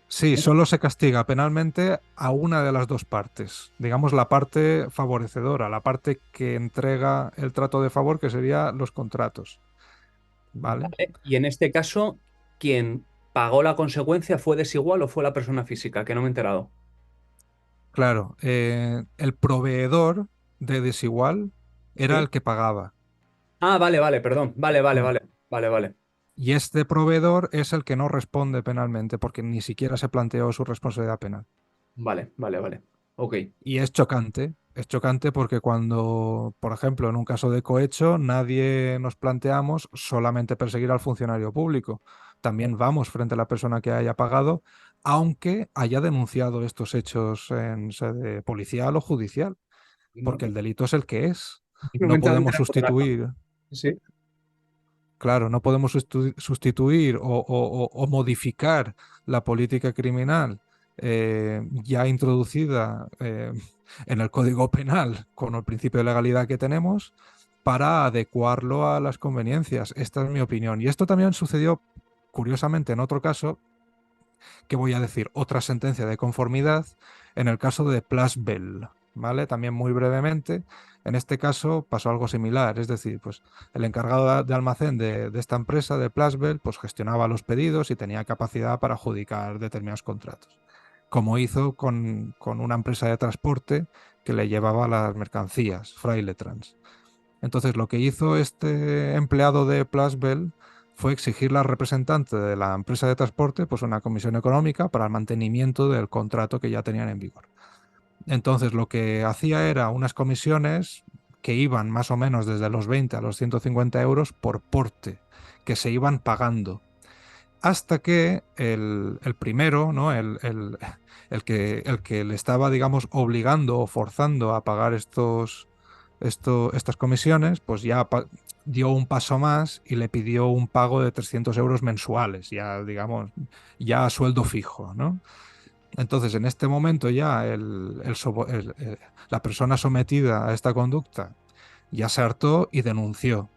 Sí, solo se castiga penalmente a una de las dos partes. Digamos la parte favorecedora, la parte que entrega el trato de favor, que sería los contratos. ¿Vale? Vale. Y en este caso, ¿quién pagó la consecuencia fue Desigual o fue la persona física? Que no me he enterado. Claro, el proveedor de Desigual era ¿Sí? el que pagaba. Ah, vale, vale, perdón. Vale, vale, Mm. vale. Vale, vale. Y este proveedor es el que no responde penalmente porque ni siquiera se planteó su responsabilidad penal. Vale, vale, vale. Ok. Y es chocante porque cuando, por ejemplo, en un caso de cohecho, nadie nos planteamos solamente perseguir al funcionario público. También vamos frente a la persona que haya pagado, aunque haya denunciado estos hechos en sede policial o judicial, No, porque el delito es el que es. No momentánea podemos reparación. sustituir, Sí. claro, no podemos sustituir o modificar la política criminal ya introducida en el Código Penal con el principio de legalidad que tenemos para adecuarlo a las conveniencias. Esta es mi opinión. Y esto también sucedió, curiosamente, en otro caso, que voy a decir, otra sentencia de conformidad, en el caso de Place Bell, ¿vale? También muy brevemente, en este caso pasó algo similar, es decir, pues el encargado de almacén de esta empresa, de Place Bell, pues gestionaba los pedidos y tenía capacidad para adjudicar determinados contratos, como hizo con una empresa de transporte que le llevaba las mercancías, Fraile Trans. Entonces, lo que hizo este empleado de Place Bell fue exigirle al representante de la empresa de transporte pues una comisión económica para el mantenimiento del contrato que ya tenían en vigor. Entonces, lo que hacía era unas comisiones que iban más o menos desde los 20 a los 150 euros por porte, que se iban pagando. Hasta que el primero, ¿no? El que le estaba, digamos, obligando o forzando a pagar estas comisiones, pues ya dio un paso más y le pidió un pago de 300 euros mensuales, ya digamos, ya a sueldo fijo, ¿no? Entonces, en este momento ya la persona sometida a esta conducta ya se hartó y denunció.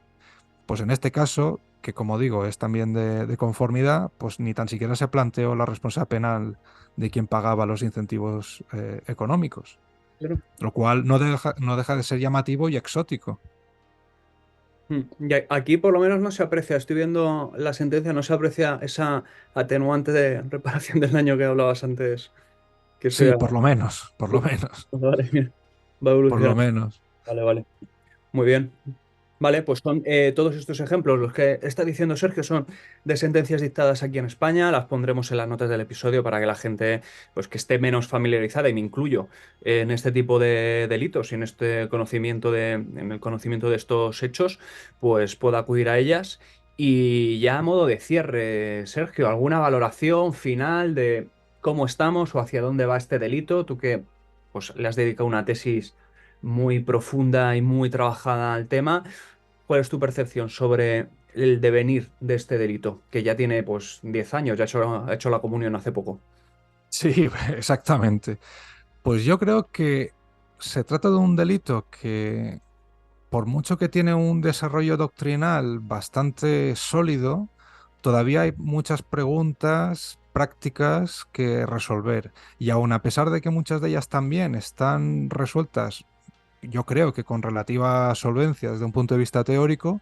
Pues en este caso, que como digo es también de conformidad, pues ni tan siquiera se planteó la responsabilidad penal de quien pagaba los incentivos económicos, Claro. lo cual no deja de ser llamativo y exótico. Y aquí por lo menos no se aprecia, estoy viendo la sentencia, no se aprecia esa atenuante de reparación del daño que hablabas antes, que Sí, sea... por lo menos, por lo menos, Vale, mira, va por lo evolucionando. menos. Vale, vale. Muy bien. Vale, pues son todos estos ejemplos, los que está diciendo Sergio, son de sentencias dictadas aquí en España. Las pondremos en las notas del episodio para que la gente, pues, que esté menos familiarizada, y me incluyo en este tipo de delitos y en este conocimiento en el conocimiento de estos hechos, pues pueda acudir a ellas. Y ya a modo de cierre, Sergio, ¿alguna valoración final de cómo estamos o hacia dónde va este delito? Tú que, pues, le has dedicado una tesis muy profunda y muy trabajada al tema. ¿Cuál es tu percepción sobre el devenir de este delito? Que ya tiene pues 10 años, ya ha hecho la comunión hace poco. Sí, exactamente. Pues yo creo que se trata de un delito que, por mucho que tiene un desarrollo doctrinal bastante sólido, todavía hay muchas preguntas prácticas que resolver. Y aun a pesar de que muchas de ellas también están resueltas, yo creo que con relativa solvencia desde un punto de vista teórico,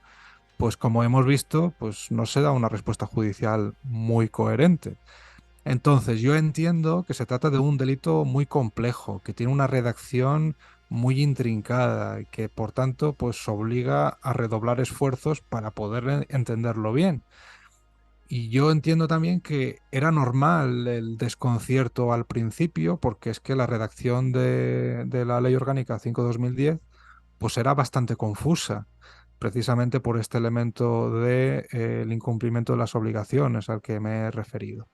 pues como hemos visto, pues no se da una respuesta judicial muy coherente. Entonces, yo entiendo que se trata de un delito muy complejo, que tiene una redacción muy intrincada y que por tanto pues obliga a redoblar esfuerzos para poder entenderlo bien. Y yo entiendo también que era normal el desconcierto al principio, porque es que la redacción de la Ley Orgánica 5/2010 pues era bastante confusa, precisamente por este elemento de, el incumplimiento de las obligaciones al que me he referido.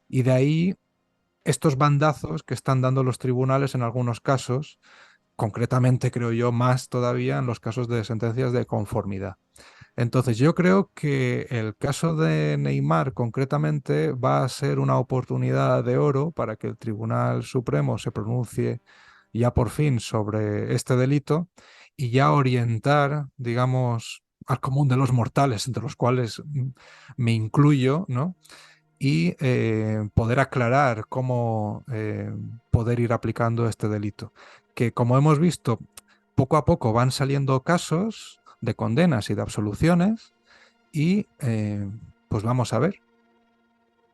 Y de ahí estos bandazos que están dando los tribunales en algunos casos, concretamente creo yo más todavía en los casos de sentencias de conformidad. Entonces yo creo que el caso de Neymar concretamente va a ser una oportunidad de oro para que el Tribunal Supremo se pronuncie ya por fin sobre este delito y ya orientar, digamos, al común de los mortales, entre los cuales me incluyo, ¿no? Y poder aclarar cómo poder ir aplicando este delito. Que como hemos visto, poco a poco van saliendo casos de condenas y de absoluciones y pues vamos a ver.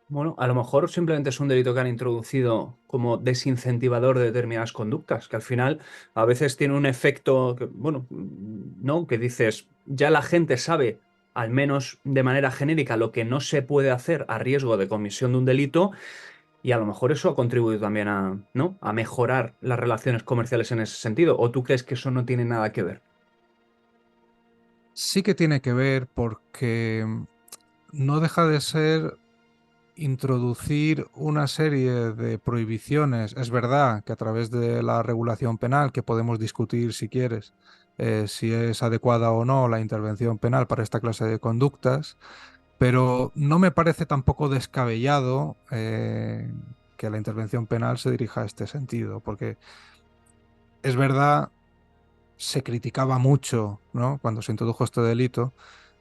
Bueno, a lo mejor simplemente es un delito que han introducido como desincentivador de determinadas conductas, que al final a veces tiene un efecto que, bueno, ¿no? Que dices, ya la gente sabe, al menos de manera genérica, lo que no se puede hacer a riesgo de comisión de un delito, y a lo mejor eso ha contribuido también a, ¿no? A mejorar las relaciones comerciales en ese sentido. ¿O tú crees que eso no tiene nada que ver? Sí que tiene que ver porque no deja de ser introducir una serie de prohibiciones. Es verdad que a través de la regulación penal, que podemos discutir si quieres, si es adecuada o no la intervención penal para esta clase de conductas, pero no me parece tampoco descabellado que la intervención penal se dirija a este sentido, porque es verdad se criticaba mucho, ¿no? Cuando se introdujo este delito,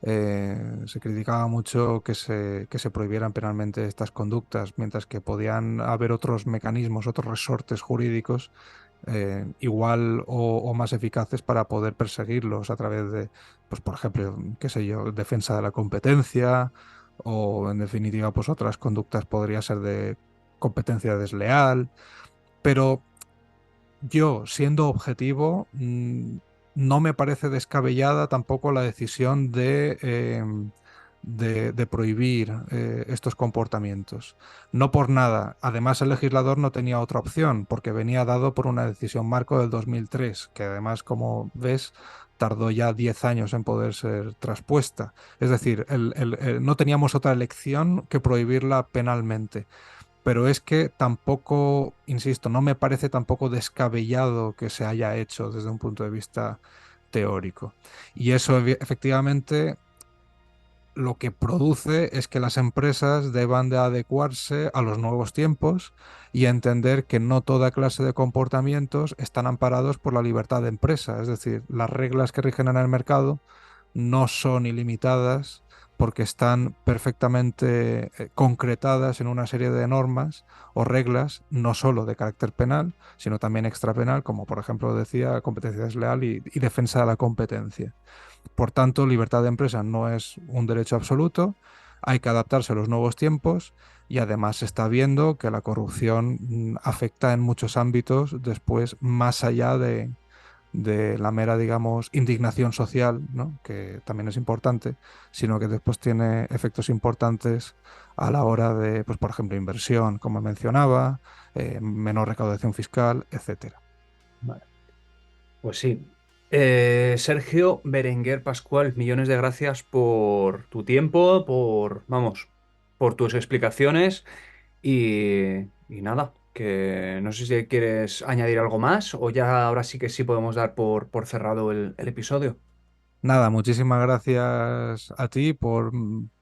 se criticaba mucho que se prohibieran penalmente estas conductas, mientras que podían haber otros mecanismos, otros resortes jurídicos igual o más eficaces para poder perseguirlos a través de, pues por ejemplo, qué sé yo, defensa de la competencia o en definitiva, pues otras conductas podría ser de competencia desleal, pero yo, siendo objetivo, no me parece descabellada tampoco la decisión de prohibir estos comportamientos. No por nada. Además, el legislador no tenía otra opción, porque venía dado por una decisión marco del 2003, que además, como ves, tardó ya 10 años en poder ser traspuesta. Es decir, no teníamos otra elección que prohibirla penalmente, pero es que tampoco, insisto, no me parece tampoco descabellado que se haya hecho desde un punto de vista teórico. Y eso efectivamente lo que produce es que las empresas deban de adecuarse a los nuevos tiempos y entender que no toda clase de comportamientos están amparados por la libertad de empresa. Es decir, las reglas que rigen en el mercado no son ilimitadas porque están perfectamente concretadas en una serie de normas o reglas, no solo de carácter penal, sino también extrapenal, como por ejemplo decía, competencia desleal y defensa de la competencia. Por tanto, libertad de empresa no es un derecho absoluto, hay que adaptarse a los nuevos tiempos y además se está viendo que la corrupción afecta en muchos ámbitos después más allá de la mera, digamos, indignación social, ¿no? Que también es importante, sino que después tiene efectos importantes a la hora de, pues, por ejemplo, inversión, como mencionaba, menor recaudación fiscal, etcétera. Vale. Pues sí. Sergio Berenguer Pascual, millones de gracias por tu tiempo, vamos, por tus explicaciones y nada, que no sé si quieres añadir algo más o ya ahora sí que sí podemos dar por cerrado el episodio. Nada, muchísimas gracias a ti por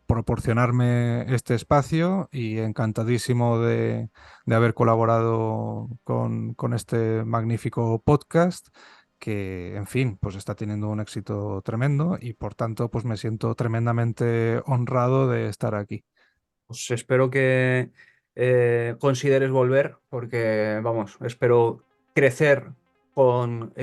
proporcionarme este espacio y encantadísimo de haber colaborado con este magnífico podcast que, en fin, pues está teniendo un éxito tremendo y por tanto, pues me siento tremendamente honrado de estar aquí. Pues espero que consideres volver, porque, vamos, espero crecer con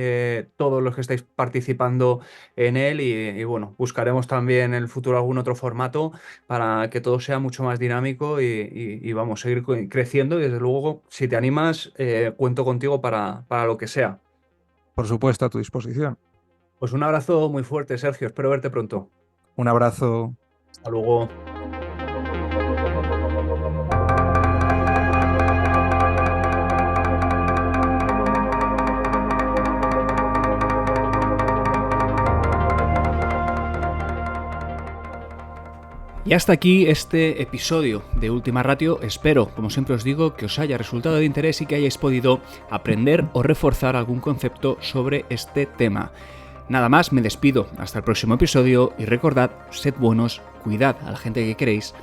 todos los que estáis participando en él y, bueno, buscaremos también en el futuro algún otro formato para que todo sea mucho más dinámico y vamos, seguir creciendo y desde luego, si te animas, cuento contigo para lo que sea. Por supuesto, a tu disposición. Pues un abrazo muy fuerte, Sergio, espero verte pronto. Un abrazo. Hasta luego. Y hasta aquí este episodio de Última Ratio. Espero, como siempre os digo, que os haya resultado de interés y que hayáis podido aprender o reforzar algún concepto sobre este tema. Nada más, me despido. Hasta el próximo episodio y recordad, sed buenos, cuidad a la gente que queréis,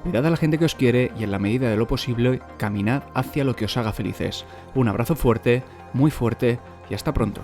cuidad a la gente que os quiere y en la medida de lo posible, caminad hacia lo que os haga felices. Un abrazo fuerte, muy fuerte y hasta pronto.